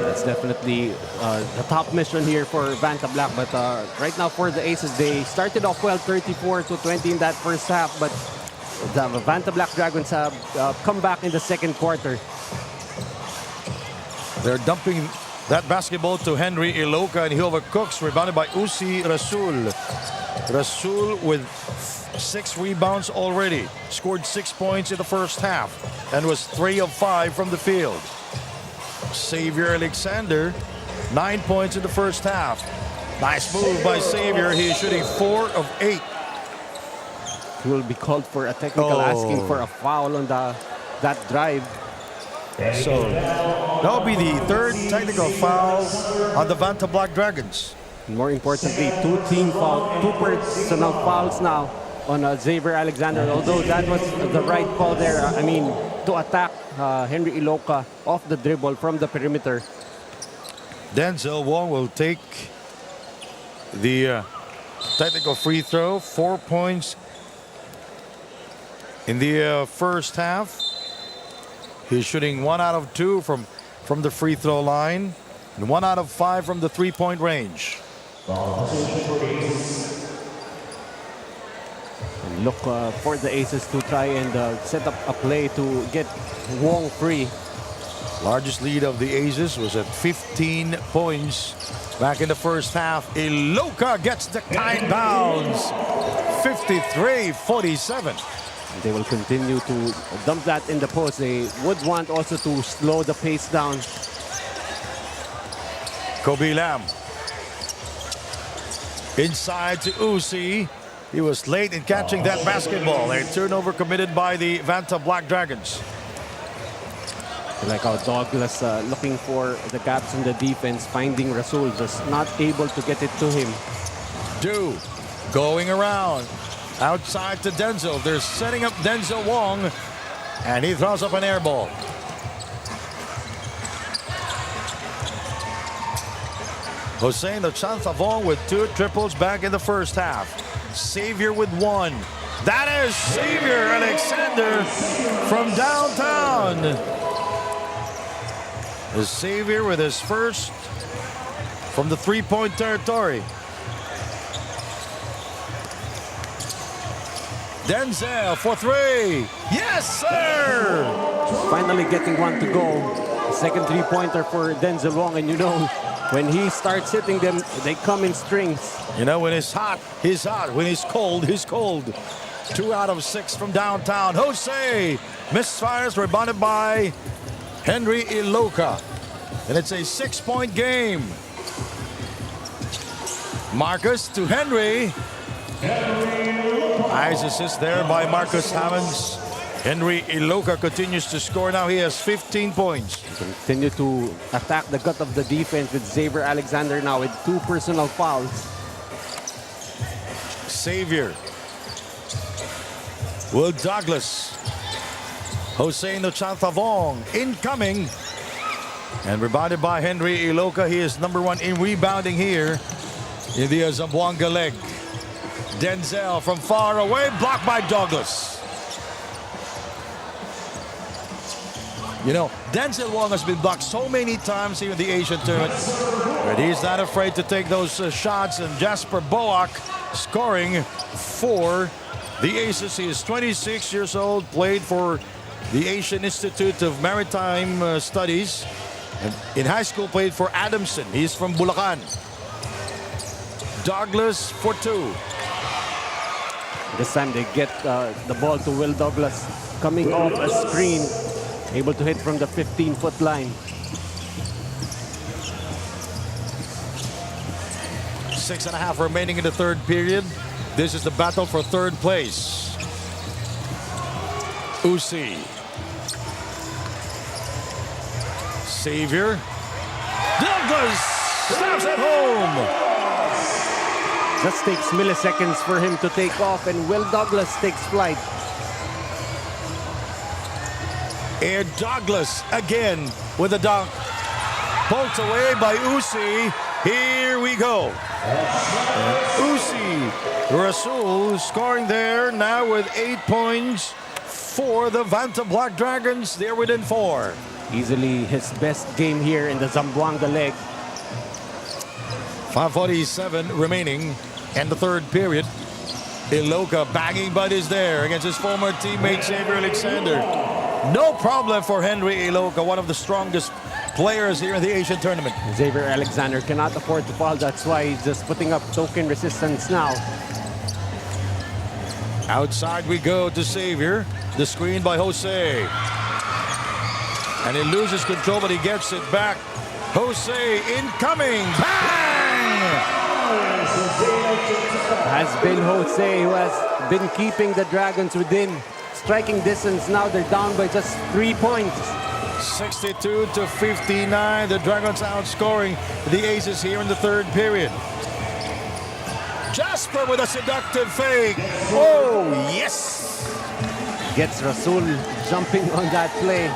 That's definitely the top mission here for Vanta Black. But right now for the Aces, they started off well, 34-20 in that first half. But the Vanta Black Dragons have come back in the second quarter. They're dumping that basketball to Henry Iloka, and he overcooks, rebounded by Uzi Rasul. Rasul with 6 rebounds already. Scored 6 points in the first half and was 3 of 5 from the field. Xavier Alexander, 9 points in the first half. Nice move by Xavier. He is shooting 4 of 8. He will be called for a technical, asking for a foul on that drive. So that will be the 3rd technical foul on the Vanta Black Dragons. More importantly, 2 team fouls, 2 personal fouls now on Xavier Alexander. Although that was the right call there. I mean, to attack Henry Iloka off the dribble from the perimeter. Denzel Wong will take the technical free throw. 4 points in the first half. He's shooting 1 out of 2 from the free throw line and 1 out of 5 from the 3-point range. And look for the Aces to try and set up a play to get Wong free. Largest lead of the Aces was at 15 points back in the first half. Iloka gets the time bounds. 53-47. They will continue to dump that in the post. They would want also to slow the pace down. Kobe Lam. Inside to Uzi. He was late in catching that basketball. A turnover committed by the Vanta Black Dragons. I like how Douglas looking for the gaps in the defense, finding Rasul, just not able to get it to him. Du going around. Outside to Denzel. They're setting up Denzel Wong. And he throws up an air ball. Hossein Ochanthawong with 2 triples back in the first half. Xavier with 1. That is Xavier Alexander from downtown. The Xavier with his first from the 3-point territory. Denzel for 3. Yes, sir! Finally getting one to go. Second three-pointer for Denzel Wong, and you know, when he starts hitting them, they come in strings. You know, when it's hot, he's hot. When he's cold, he's cold. 2 out of 6 from downtown. Jose misfires, rebounded by Henry Iloka. And it's a 6-point game. Marcus to Henry. Nice assist there by Marcus Hammonds. Henry Iloka continues to score. Now he has 15 points. Continue to attack the gut of the defense with Xavier Alexander now with 2 personal fouls. Xavier. Will Douglas. Hossein Ochanthawong incoming. And rebounded by Henry Iloka. He is number 1 in rebounding here in the Zamboanga leg. Denzel from far away, blocked by Douglas. You know, Denzel Wong has been blocked so many times here in the Asian tournament, but he's not afraid to take those shots. And Jasper Boak scoring for the Aces. He is 26 years old, played for the Asian Institute of Maritime Studies. And in high school, played for Adamson. He's from Bulacan. Douglas for 2. This time they get the ball to Will Douglas coming off a screen, able to hit from the 15-foot line. 6.5 remaining in the third period. This is the battle for third place. Uzi. Xavier. Douglas snaps it home. Just takes milliseconds for him to take off, and Will Douglas takes flight. And Douglas again with a dunk. Poked away by Uzi. Here we go. Uzi Rasul scoring there now with 8 points for the Vanta Black Dragons. They're within 4. Easily his best game here in the Zamboanga leg. 5:47 remaining in the third period. Iloka banging buddies there against his former teammate Xavier Alexander. No problem for Henry Iloka, one of the strongest players here in the Asian tournament. Xavier Alexander cannot afford to foul. That's why he's just putting up token resistance now. Outside we go to Xavier. The screen by Jose. And he loses control, but he gets it back. Jose incoming. Bang! Has been Jose who has been keeping the Dragons within striking distance. Now they're down by just 3 points. 62-59. The Dragons outscoring the Aces here in the third period. Jasper with a seductive fake. Oh, yes! Gets Rasul jumping on that play.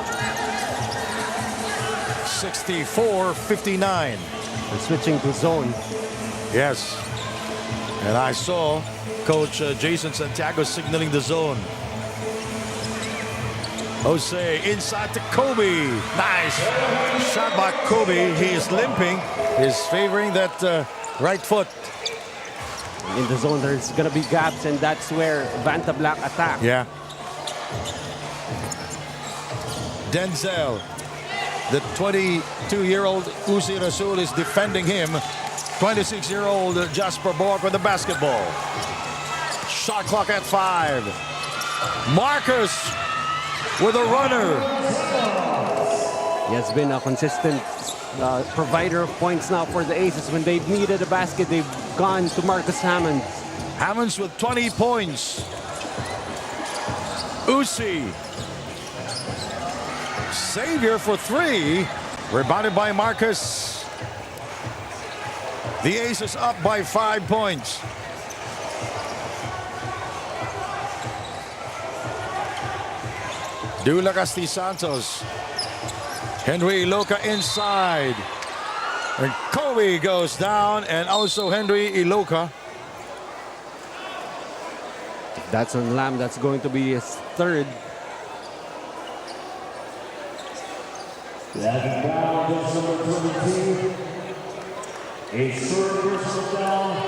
64-59. They're switching to zone. Yes. And I saw Coach Jason Santiago signaling the zone. Jose inside to Kobe. Nice shot by Kobe. He is limping. He's favoring that right foot. In the zone, there's going to be gaps, and that's where Vanta Black attack. Yeah. Denzel, the 22-year-old Uzi Rasul is defending him. 26-year-old Jasper Boak with the basketball. Shot clock at 5. Marcus with a runner. He has been a consistent provider of points now for the Aces. When they've needed a basket, they've gone to Marcus Hammonds. Hammonds with 20 points. Uzi. Xavier for 3. Rebounded by Marcus. The Aces up by 5 points. Dula Casti Santos. Henry Iloka inside. And Kobe goes down, and also Henry Iloka. If that's on Lamb, that's going to be his third.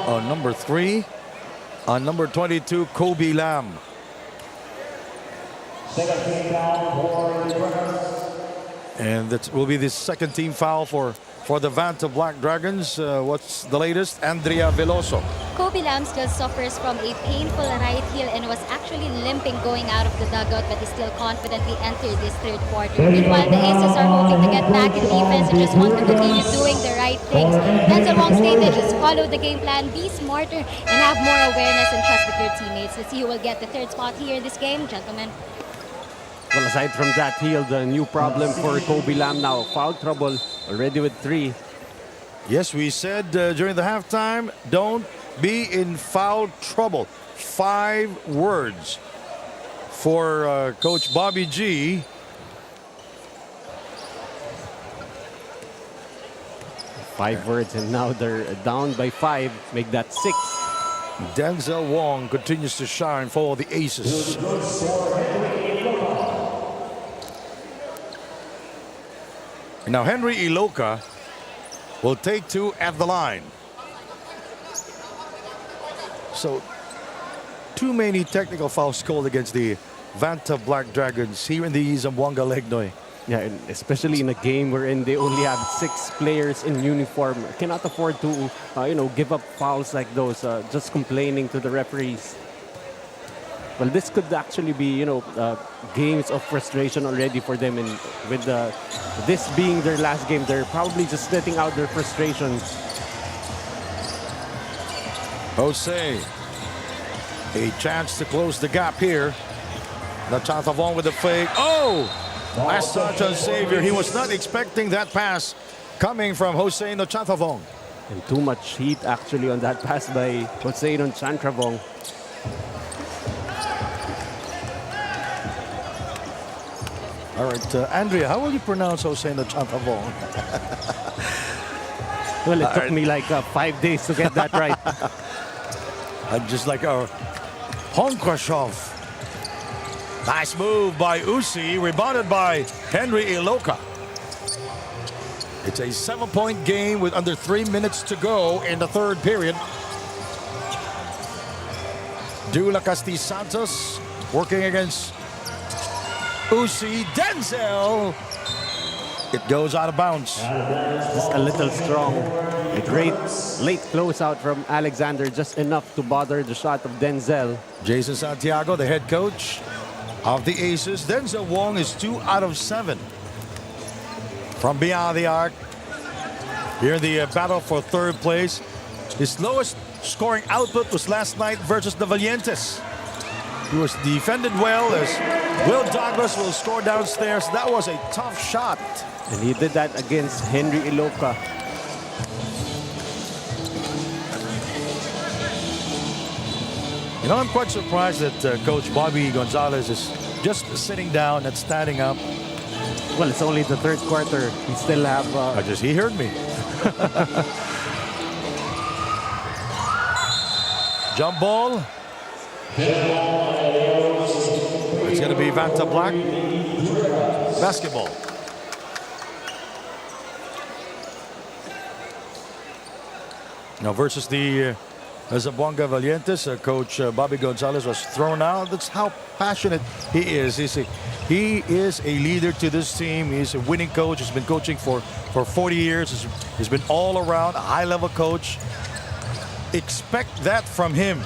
On number 3. On number 22, Kobe Lamb. And that will be the second team foul for the Vanta Black Dragons. What's the latest? Andrea Veloso. Kobe Lamb still suffers from a painful right heel and was actually limping going out of the dugout, but he still confidently entered this third quarter. Meanwhile, the Aces are hoping to get back in defense and just want to continue doing the right things. Denzel Wong stated, just follow the game plan, be smarter, and have more awareness and trust with your teammates. Let's see who will get the third spot here in this game, gentlemen. Well, aside from that heel, the new problem for Kobe Lamb now. Foul trouble already with 3. Yes, we said during the halftime, don't be in foul trouble. 5 words for Coach Bobby G. Five words, and now they're down by 5. Make that 6. Denzel Wong continues to shine for the Aces. And now Henry Iloka will take 2 at the line. So, too many technical fouls called against the Vanta Black Dragons here in the Zamboanga Legnoy. Yeah, and especially in a game wherein they only have 6 players in uniform. Cannot afford to, give up fouls like those, just complaining to the referees. Well, this could actually be, games of frustration already for them. And with this being their last game, they're probably just letting out their frustrations. Jose, a chance to close the gap here. Nachathavong with the fake. Oh! Last touch on Xavier. He was not expecting that pass coming from Jose Nachathavong. And too much heat actually on that pass by Jose Nachathavong. All right, Andrea, how will you pronounce Jose Nachathavong? Well, it took me like 5 days to get that right. Just like our Honkrashov. Nice move by Usi, rebounded by Henry Iloka. It's a 7-point game with under 3 minutes to go in the third period. Dula Castillo Santos working against Usi. Denzel. It goes out of bounds. Just a little strong. A great late closeout from Alexander, just enough to bother the shot of Denzel. Jason Santiago, the head coach of the Aces. Denzel Wong is 2 out of 7 from beyond the arc. Here in the battle for third place. His lowest scoring output was last night versus the Valientes. He was defended well as Will Douglas will score downstairs. That was a tough shot. And he did that against Henry Iloka. You know, I'm quite surprised that Coach Bobby Gonzalez is just sitting down and standing up. Well, it's only the third quarter. We still have... He heard me. Jump ball. It's going to be Vanta Black. Basketball. Now versus the Zamboanga Valientes, Coach Bobby Gonzalez was thrown out. That's how passionate he is. He is a leader to this team. He's a winning coach. He's been coaching for 40 years. He's been all around a high-level coach. Expect that from him.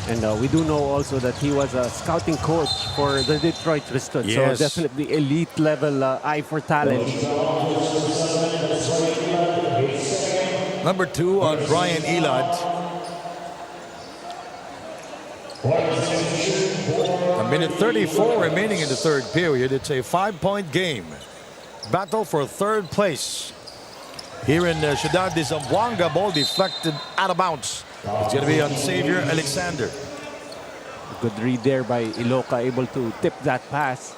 And we do know also that he was a scouting coach for the Detroit Pistons. Yes. So definitely elite level eye for talent. Number 2 on Brian Elad. A minute 34 remaining in the third period. It's a 5-point game. Battle for third place. Here in Ciudad de Zamboanga, ball deflected out of bounds. It's going to be on Xavier Alexander. Good read there by Iloka, able to tip that pass.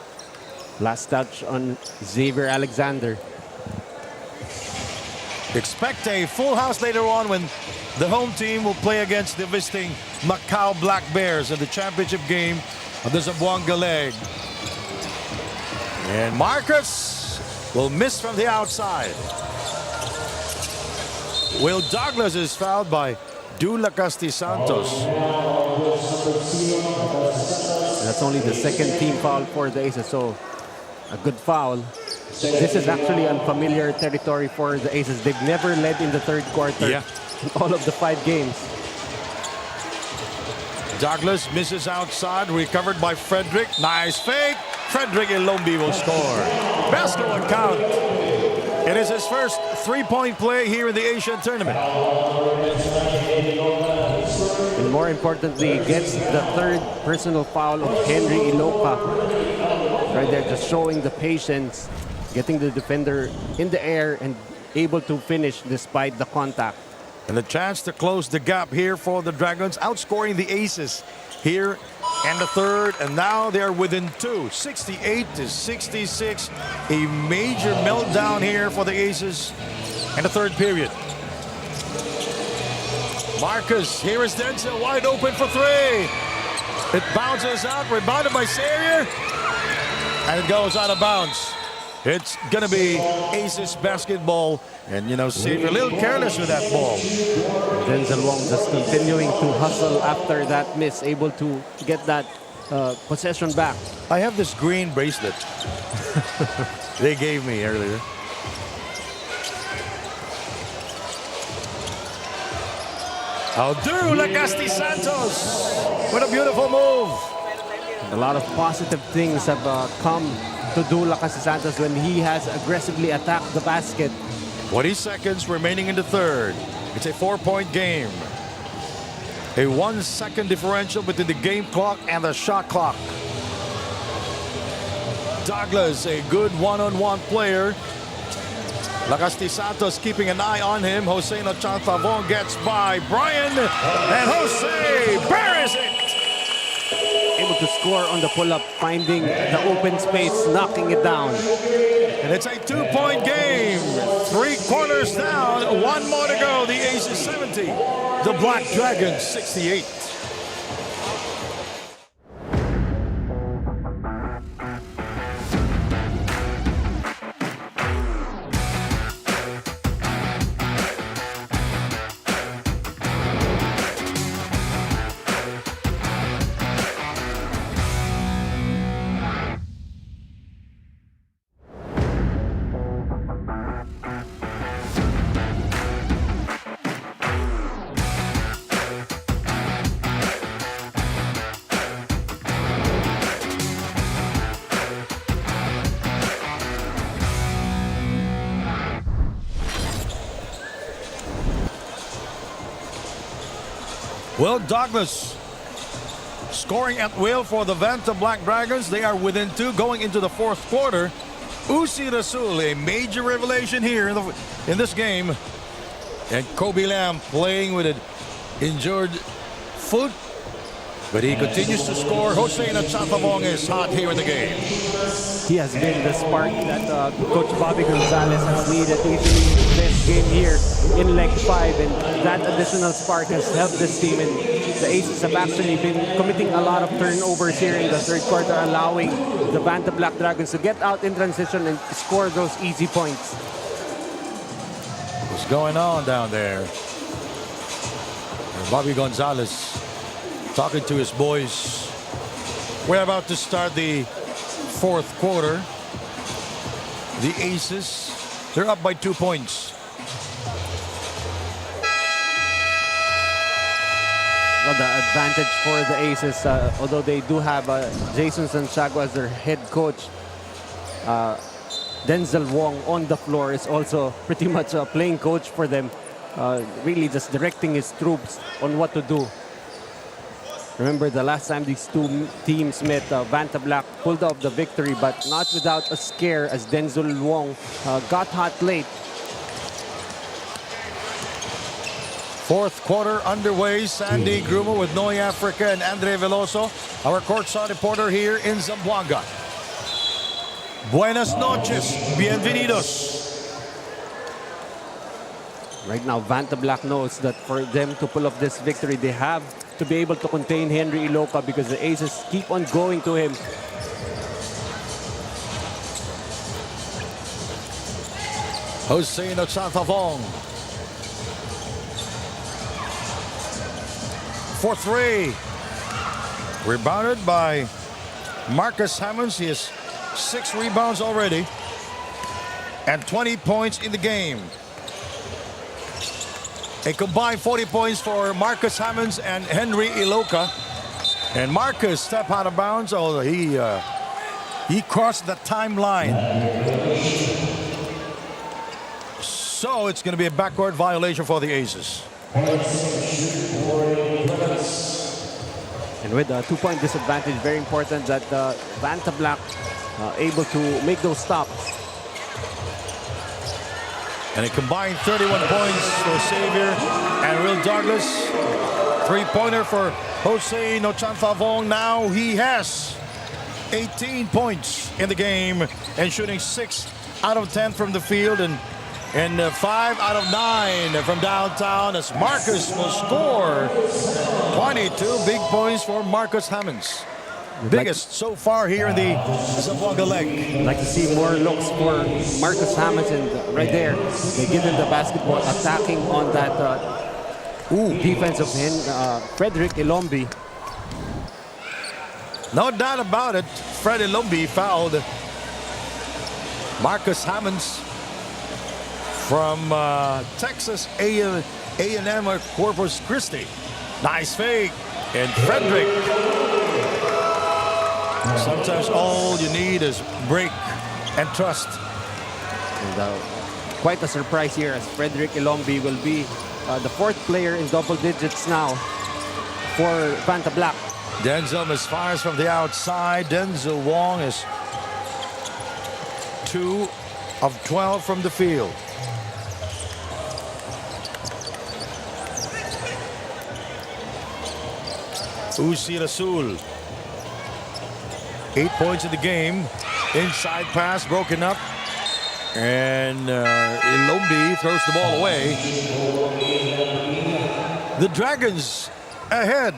Last touch on Xavier Alexander. Expect a full house later on when the home team will play against the visiting Macau Black Bears in the championship game of the Zamboanga leg. And Marcus will miss from the outside. Will Douglas is fouled by Dula Santos. That's only the second team foul for the Aces, so a good foul. This is actually unfamiliar territory for the Aces. They've never led in the third quarter in all of the 5 games. Douglas misses outside, recovered by Frederick. Nice fake. Frederick Ilombi will score. Basket will count. It is his first 3-point play here in the Asian tournament. And more importantly, gets the third personal foul of Henry Iloka. Right there, just showing the patience, getting the defender in the air and able to finish despite the contact. And a chance to close the gap here for the Dragons, outscoring the Aces here in the third. And now they're within 2, 68-66. A major meltdown here for the Aces in the third period. Marcus, here is Denzel, wide open for 3. It bounces out, rebounded by Xavier. And it goes out of bounds. It's going to be Aces basketball. And, you know, Xavier a little careless with that ball. Denzel Wong just continuing to hustle after that miss, able to get that possession back. I have this green bracelet they gave me earlier. Aldo Lagasti Santos with a beautiful move. A lot of positive things have come to Dula Santos when he has aggressively attacked the basket. 20 seconds remaining in the third. It's a 4-point game. A 1-second differential between the game clock and the shot clock. Douglas, a good one-on-one player. Lagasti Santos keeping an eye on him. Jose Nochantavon gets by Brian, and Jose buries it. Able to score on the pull-up, finding the open space, knocking it down. And it's a 2-point game. 3 quarters down, 1 more to go. The Aces 70, the Black Dragons 68. Will Douglas scoring at will for the Vanta Black Dragons. They are within 2 going into the 4th quarter. Uzi Rasul, a major revelation here in this game. And Kobe Lamb playing with an injured foot. But he continues to score. Jose Nochantavon is hot here in the game. He has been the spark that Coach Bobby Gonzalez has needed easily in this game here in leg 5, and that additional spark has helped this team. And the Aces have actually been committing a lot of turnovers here in the third quarter, allowing the Vanta Black Dragons to get out in transition and score those easy points. What's going on down there? And Bobby Gonzalez talking to his boys. We're about to start the 4th quarter. The Aces, they're up by 2 points. Well, the advantage for the Aces, although they do have Jason Santiago as their head coach, Denzel Wong on the floor is also pretty much a playing coach for them, really just directing his troops on what to do. Remember the last time these two teams met, Vanta Black pulled off the victory, but not without a scare as Denzel Wong got hot late. 4th quarter underway. Sandy Grumo with Noy Africa and Andre Veloso, our courtside reporter here in Zamboanga. Buenas noches, bienvenidos. Right now, Vanta Black knows that for them to pull off this victory, they have to be able to contain Henry Iloka because the Aces keep on going to him. Jose Nochatavong for three. Rebounded by Marcus Hammonds. He has 6 rebounds already and 20 points in the game. A combined 40 points for Marcus Hammonds and Henry Iloka. And Marcus stepped out of bounds, although he crossed the timeline. So it's going to be a backcourt violation for the Aces. And with a 2-point disadvantage, very important that Vanta Black able to make those stops. And a combined 31 points for Xavier and Will Douglas. 3-pointer for Jose Nochanfavong. Now he has 18 points in the game and shooting 6 out of 10 from the field and 5 out of 9 from downtown as Marcus will score 22 big points for Marcus Hammonds. Biggest so far here in the Zamboanga leg. I'd like to see more looks for Marcus Hammonds, and right there, they give him the basketball, attacking on that defense of Frederick Ilombi. No doubt about it, Fred Ilombi fouled Marcus Hammonds from Texas A&M or Corpus Christi. Nice fake, and Frederick. Sometimes all you need is break and trust. And, quite a surprise here as Frederick Ilombi will be the 4th player in double digits now for Vanta Black. Denzel misfires from the outside. Denzel Wong is 2 of 12 from the field. Uzi Rasul. 8 points in the game. Inside pass broken up. And Ilombi throws the ball away. The Dragons ahead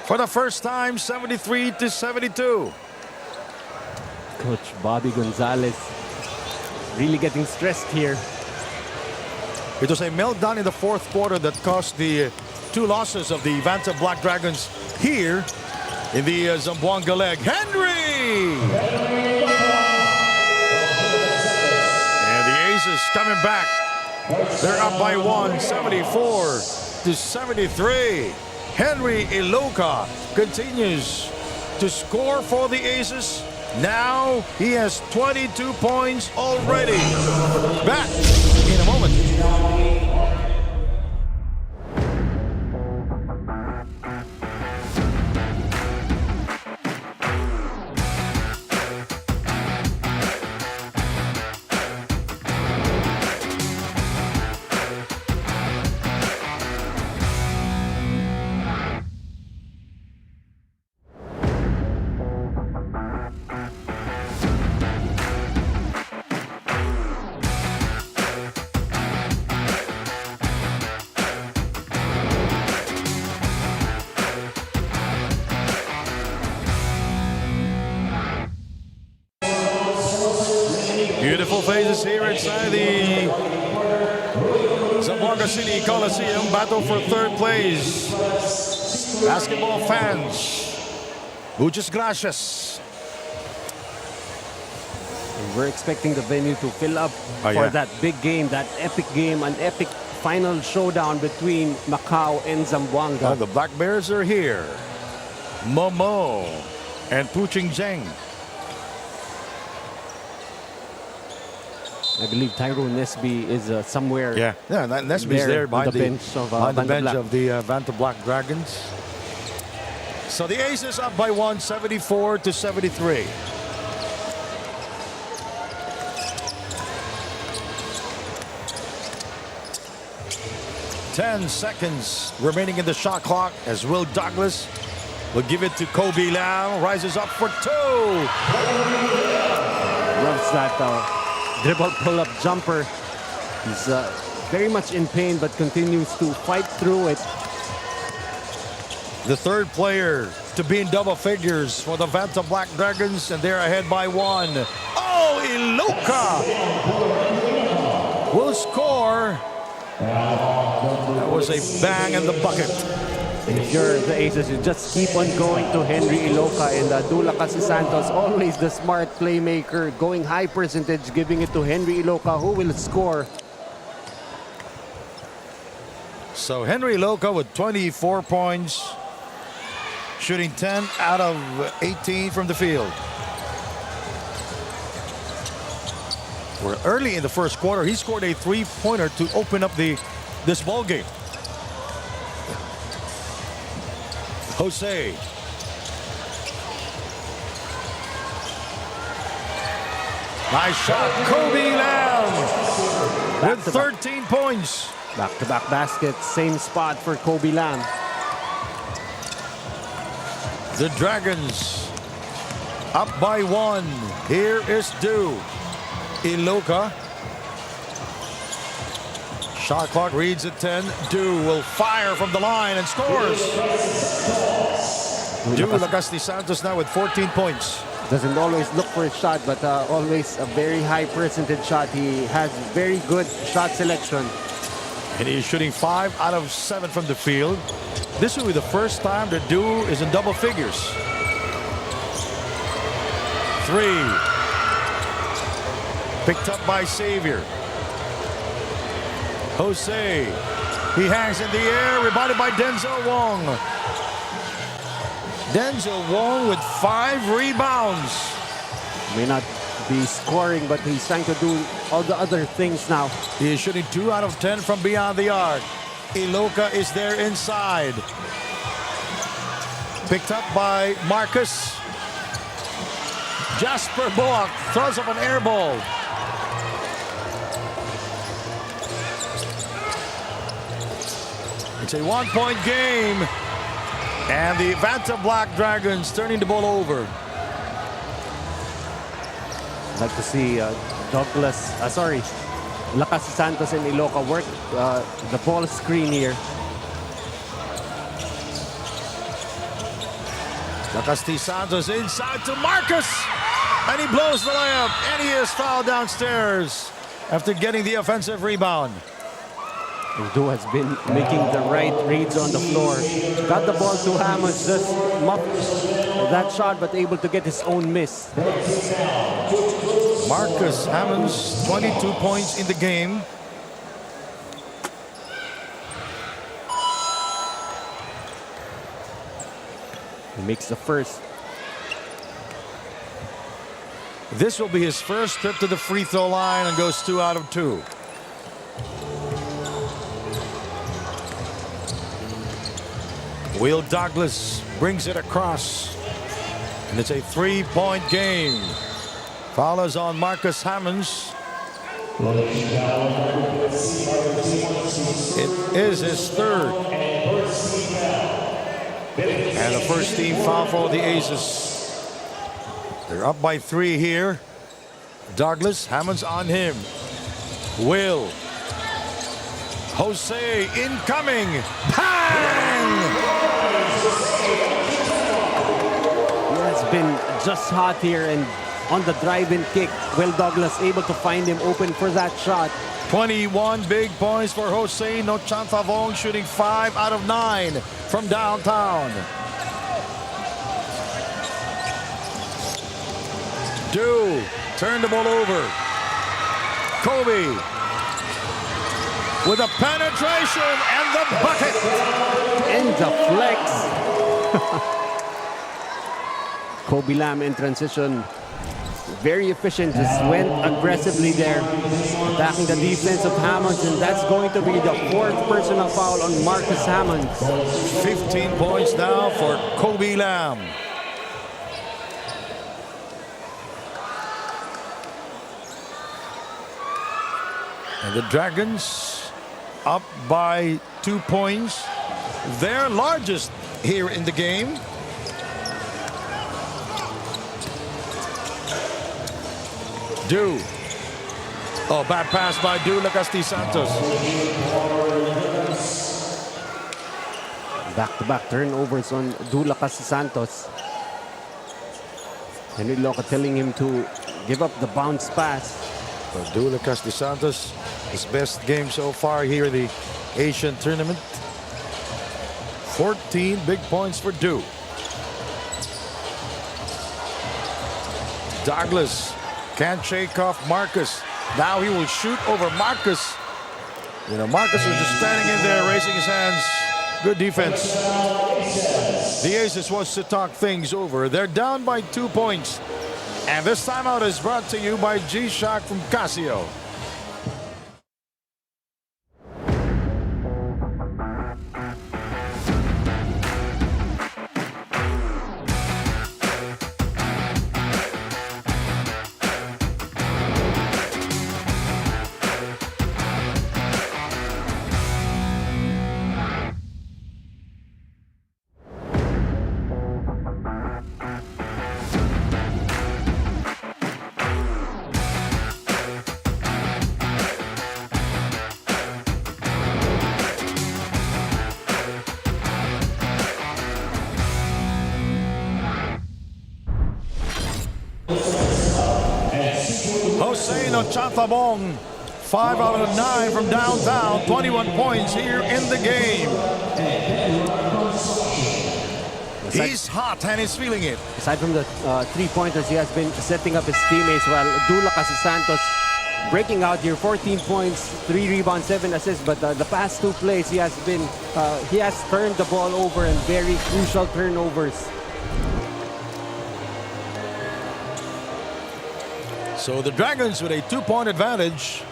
for the first time, 73-72. Coach Bobby Gonzalez really getting stressed here. It was a meltdown in the 4th quarter that cost the 2 losses of the Vanta Black Dragons here in the Zamboanga leg. Henry! And the Aces coming back. They're up by 1, 74-73. Henry Iloka continues to score for the Aces. Now he has 22 points already. Back in a moment. Beautiful faces here inside the Zamboanga City Coliseum. Battle for 3rd place. Basketball fans, muchas gracias. We're expecting the venue to fill up for that big game, that epic game, an epic final showdown between Macau and Zamboanga. The Black Bears are here. Momo and Puching Zheng. I believe Tyrone Nesby is somewhere. Yeah, Nesby's there behind the bench of the Vanta Black Dragons. So the Aces up by 1, 74-73. Ten seconds remaining in the shot clock as Will Douglas will give it to Kobe Lau. Rises up for 2. Loves that dribble pull-up jumper. He's very much in pain but continues to fight through it. The third player to be in double figures for the Vanta Black Dragons, and they're ahead by 1. Oh, Iloka will score. That was a bang in the bucket. And if you're the Aces, you just keep on going to Henry Iloka, and Dula Kasi Santos, always the smart playmaker, going high percentage, giving it to Henry Iloka, who will score. So Henry Iloka with 24 points, shooting 10 out of 18 from the field. We're early in the first quarter. He scored a three-pointer to open up this ball game. Jose. Nice shot. Kobe Lamb with 13 points. Back-to-back baskets, same spot for Kobe Lamb. The Dragons up by 1. Here is Dew. Iloka. Shot clock reads at 10. Dew will fire from the line and scores. Dew Lagasti Santos now with 14 points. Doesn't always look for a shot, but always a very high percentage shot. He has very good shot selection. And he's shooting 5 out of 7 from the field. This will be the first time that Dew is in double figures. 3. Picked up by Xavier. Jose. He hangs in the air, rebounded by Denzel Wong. Denzel Wong with 5 rebounds. May not be scoring, but he's trying to do all the other things now. He is shooting 2 out of 10 from beyond the arc. Iloka is there inside. Picked up by Marcus. Jasper Bullock throws up an air ball. It's a 1-point game. And the Vanta Black Dragons turning the ball over. I'd like to see Lakas Santos and Iloka work the ball screen here. Lacasti Santos inside to Marcus. And he blows the layup. And he is fouled downstairs after getting the offensive rebound. Dew has been making the right reads on the floor. Got the ball to Hammonds, just muffed that shot, but able to get his own miss. Marcus Hammonds, 22 points in the game. He makes the first. This will be his first trip to the free throw line and goes 2 out of 2. Will Douglas brings it across. And it's a 3-point game. Foul is on Marcus Hammonds. It is his third. And the first team foul for the Aces. They're up by 3 here. Douglas, Hammonds on him. Will. Jose incoming. Bang! He has been just hot here, and on the drive-in kick, Will Douglas able to find him open for that shot. 21 big points for Jose Nochantavong, shooting 5 out of 9 from downtown. Dew turned the ball over. Kobe with a penetration and the bucket. And the flex. Kobe Lamb in transition. Very efficient, just went aggressively there, attacking the defense of Hammonds, and that's going to be the 4th personal foul on Marcus Hammonds. 15 points now for Kobe Lamb. And the Dragons up by 2 points, their largest here in the game. Dew Oh, bad pass by Dula Santos. Back-to-back turnovers on Dula Santos. Henry Loca telling him to give up the bounce pass. For Dula Santos, his best game so far here in the Asian tournament. 14 big points for Du. Douglas can't shake off Marcus. Now he will shoot over Marcus. You know, Marcus was just standing in there, raising his hands. Good defense. The Aces wants to talk things over. They're down by 2 points. And this timeout is brought to you by G-Shock from Casio. Zabong, 5 out of 9 from downtown, 21 points here in the game. He's hot and he's feeling it. Aside from the three-pointers, he has been setting up his teammates while Dula Santos breaking out here, 14 points, 3 rebounds, 7 assists. But the past 2 plays, he has turned the ball over and very crucial turnovers. So the Dragons with a 2-point advantage.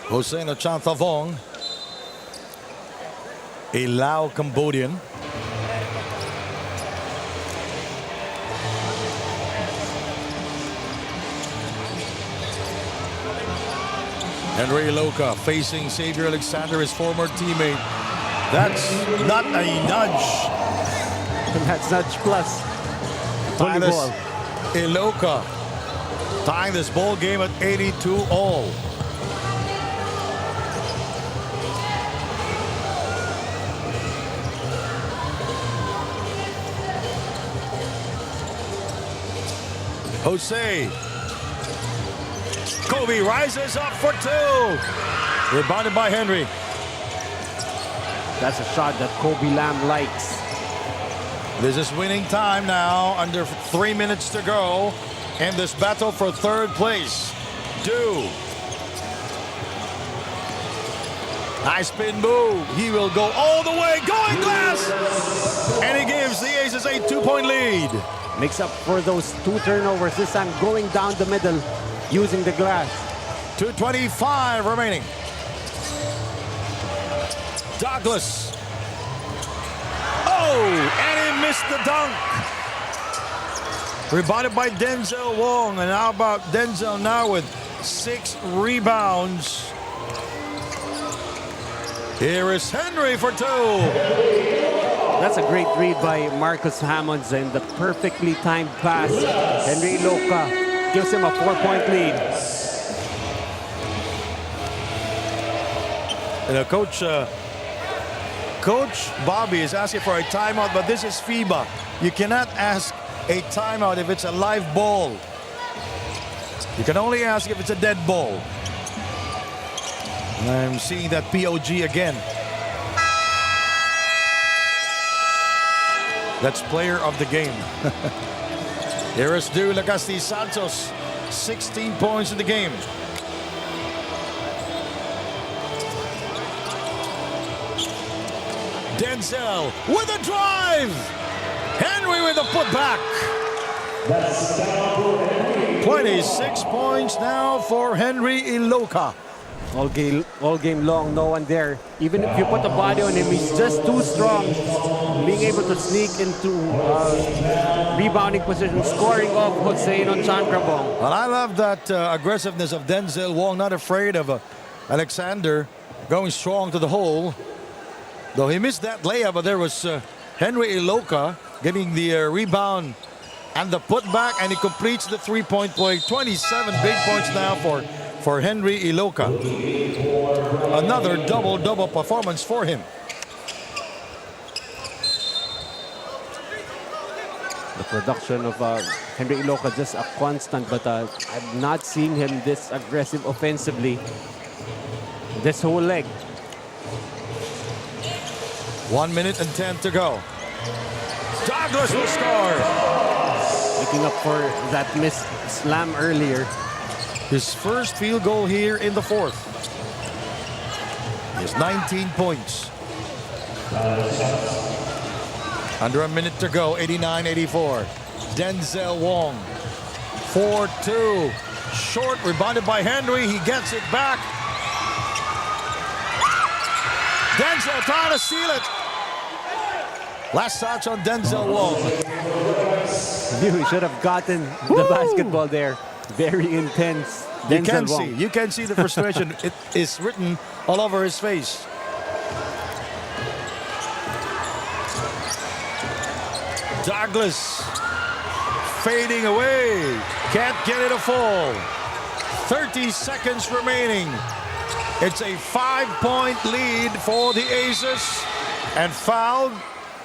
Hossein Achanthavong, a Lao Cambodian. Henry Loca facing Xavier Alexander, his former teammate. That's not a nudge. That's nudge plus. Volleyball. Iloka tying this ball game at 82 all. Jose. Kobe rises up for 2. Rebounded by Henry. That's a shot that Kobe Lamb likes. This is winning time now. Under 3 minutes to go in this battle for 3rd place. Du. Nice spin move. He will go all the way. Going glass. And he gives the Aces a 2-point lead. Makes up for those 2 turnovers. This time going down the middle using the glass. 2:25 remaining. Douglas. Oh, and he missed the dunk. Rebounded by Denzel Wong. And how about Denzel now with 6 rebounds? Here is Henry for 2. That's a great read by Marcus Hammonds and the perfectly timed pass. Henry Loca gives him a 4-point lead. You know, Coach Bobby is asking for a timeout, but this is FIBA. You cannot ask a timeout if it's a live ball. You can only ask if it's a dead ball. And I'm seeing that POG again. That's player of the game. Here is Dula Santos, 16 points in the game. Denzel with a drive. Henry with a putback. 26 points now for Henry Iloka. All game long, no one there. Even if you put a body on him, he's just too strong. Being able to sneak into rebounding position, scoring off Hossein Achanthavong. Well, I love that aggressiveness of Denzel Wong, not afraid of Alexander, going strong to the hole. Though he missed that layup, but there was Henry Iloka getting the rebound and the putback, and he completes the three-point play. 27 big points now for Henry Iloka. Another double-double performance for him. The production of Henry Iloka just a constant, but I've not seen him this aggressive offensively this whole leg. 1 minute and 10 to go. Douglas will score. Looking up for that missed slam earlier. His first field goal here in the fourth. He has 19 points. Under a minute to go, 89-84. Denzel Wong, 4-2. Short, rebounded by Henry. He gets it back. Denzel trying to seal it. Last touch on Denzel Wong. He should have gotten the basketball there. Very intense. You can see the frustration. It is written all over his face. Douglas fading away. Can't get it a fall. 30 seconds remaining. It's a 5-point lead for the Aces. And fouled.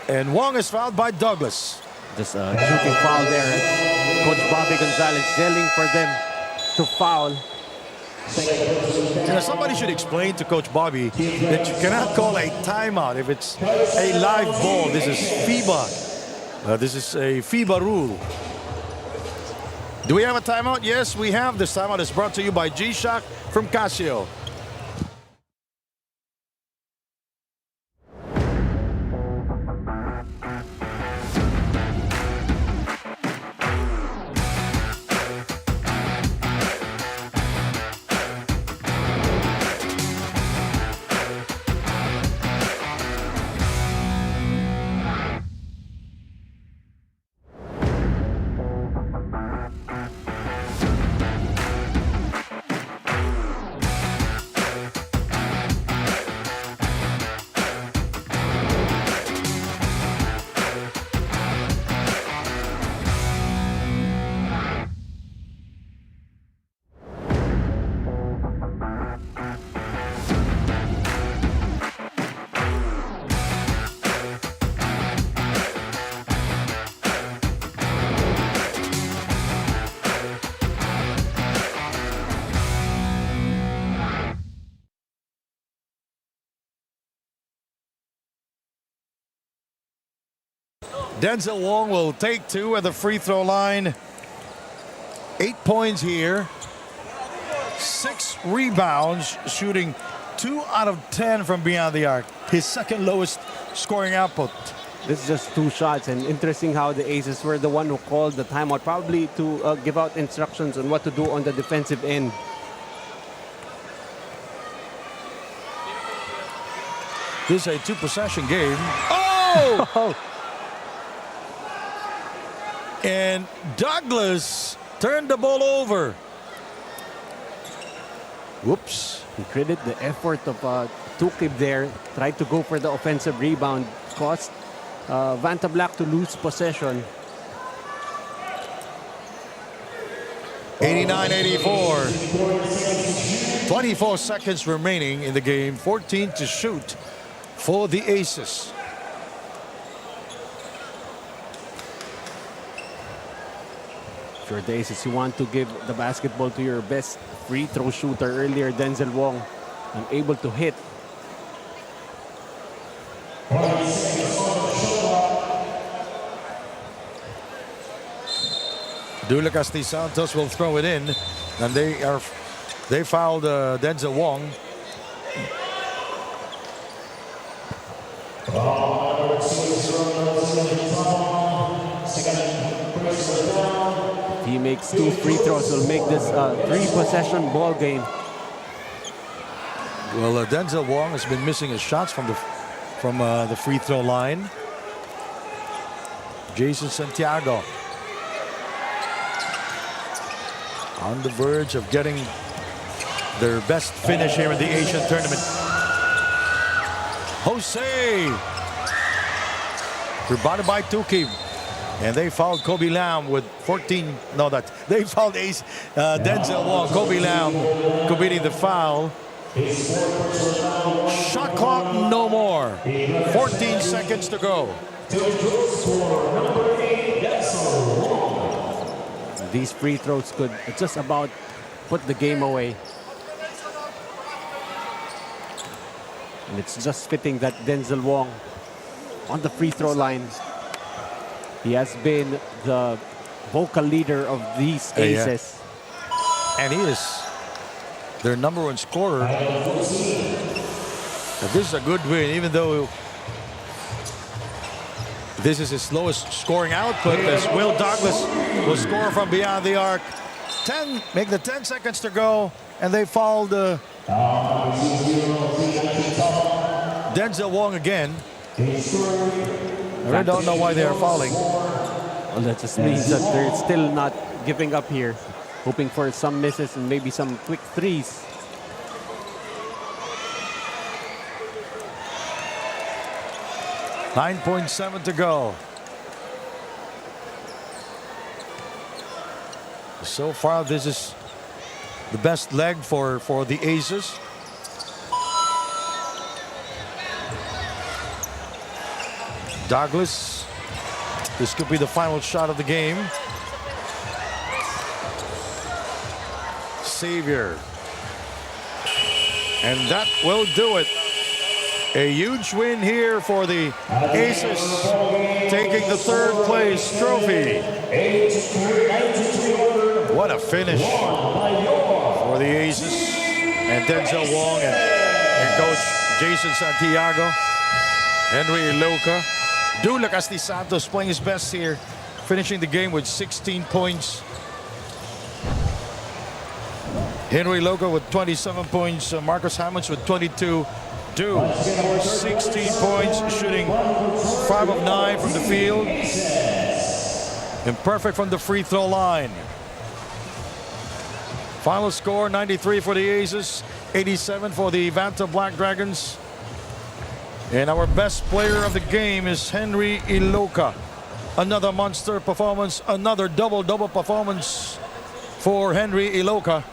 And Wong is fouled by Douglas. Just a shooting foul there. Coach Bobby Gonzalez yelling for them to foul. You know, somebody should explain to Coach Bobby that you cannot call a timeout if it's a live ball. This is FIBA. This is a FIBA rule. Do we have a timeout? Yes, we have. This timeout is brought to you by G-Shock from Casio. Denzel Wong will take two at the free throw line. 8 points here. 6 rebounds, shooting 2 out of 10 from beyond the arc. His second lowest scoring output. This is just 2 shots, and interesting how the Aces were the one who called the timeout, probably to give out instructions on what to do on the defensive end. This is a 2-possession game. Oh! And Douglas turned the ball over. Whoops. You credit the effort of Tukib there. Tried to go for the offensive rebound. Caused Vanta Black to lose possession. 89-84. 24 seconds remaining in the game. 14 to shoot for the Aces. For the Aces, you want to give the basketball to your best free throw shooter earlier, Denzel Wong, unable to hit. Dula Casti Santos will throw it in, and they fouled Denzel Wong. He makes 2 free throws, will make this 3-possession ball game. Well, Denzel Wong has been missing his shots from the free throw line. Jason Santiago on the verge of getting their best finish here in the Asian tournament. Jose, rebounded by Tukib. And they fouled Kobe Lam with 14. No, that they fouled Ace Denzel Wong. Kobe Lam committing the foul. Shot clock no more. 14 seconds to go. These free throws could just about put the game away. And it's just fitting that Denzel Wong on the free throw line. He has been the vocal leader of these aces. And he is their number one scorer. This is a good win, even though this is his lowest scoring output, as Will Douglas will score from beyond the arc. 10, make the 10 seconds to go, and they fouled Denzel Wong again. I really don't know why they are fouling. Well, that just means that they're still not giving up here, hoping for some misses and maybe some quick threes. .7 to go. So far, this is the best leg for the Aces. Douglas. This could be the final shot of the game. Xavier. And that will do it. A huge win here for the Aces, taking the third place trophy. What a finish for the Aces and Denzel Wong and coach Jason Santiago, Henry Iloka. Dula Santos playing his best here, finishing the game with 16 points. Henry Iloka with 27 points, Marcus Hammonds with 22. 16 points, shooting 5 of 9 from the field, and perfect from the free throw line. Final score 93 for the Aces, 87 for the Vanta Black Dragons. And our best player of the game is Henry Iloka. Another monster performance, another double-double performance for Henry Iloka.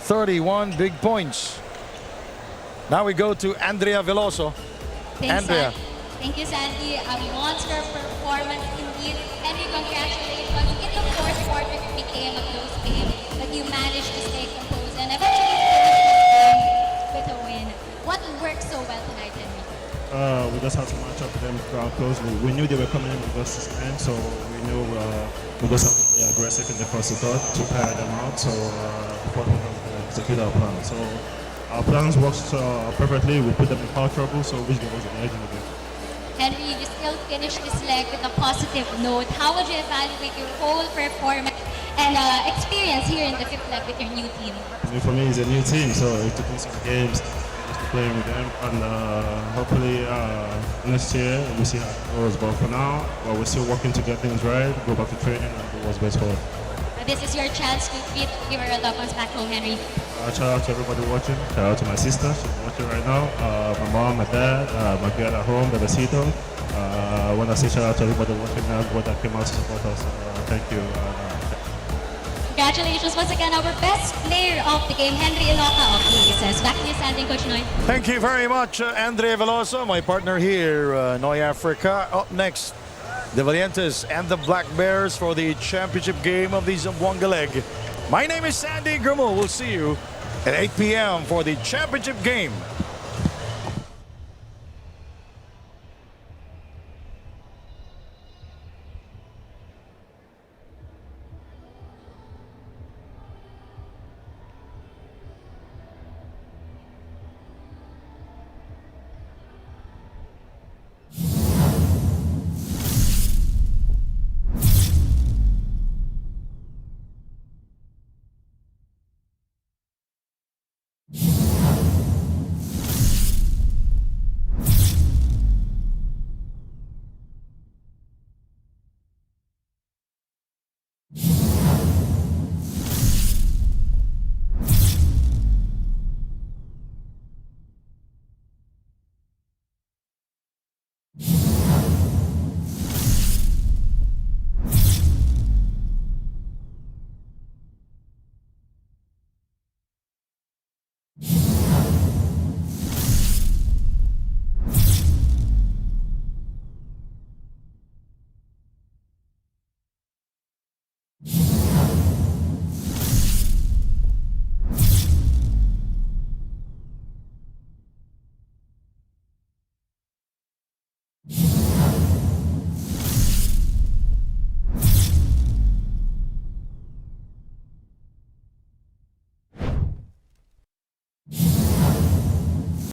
31 big points. Now we go to Andrea Veloso. Andrea. Thank you, Sandy. A monster performance indeed. Henry, congratulations. In the fourth quarter, it became a close game, but you managed to stay composed and eventually finish with a win. What worked so well tonight, Henry? We just had to match up with them closely. We knew they were coming in with us and so we knew we just had to be aggressive in the first third to tire them out. So before we can execute our plan. So our plans worked perfectly. We put them in foul trouble, so which gave us an edge in the game. Henry, you still finished this leg with a positive note. How would you evaluate your whole performance and experience here in the fifth leg with your new team? For me, it's a new team, so it took me some games just to playing with them, and hopefully next year we'll see how it goes. But for now, we're still working to get things right, go back to training, and do what's best for us. This is your chance to beat your loved ones back home, Henry. Shout out to everybody watching. Shout out to my sister, she's watching right now. My mom, my dad, my girl at home, Bebecito. When I say shout out to everybody watching now, everybody that came out to support us, thank you. Congratulations once again, our best player of the game, Henry Iloka of the Aces. Back to you, Sandy, Coach Noy. Thank you very much, Andrea Veloso, my partner here, Noy Africa. Up next, the Valientes and the Black Bears for the championship game of the Zamboanga leg. My name is Sandy Grummel. We'll see you at 8 p.m. for the championship game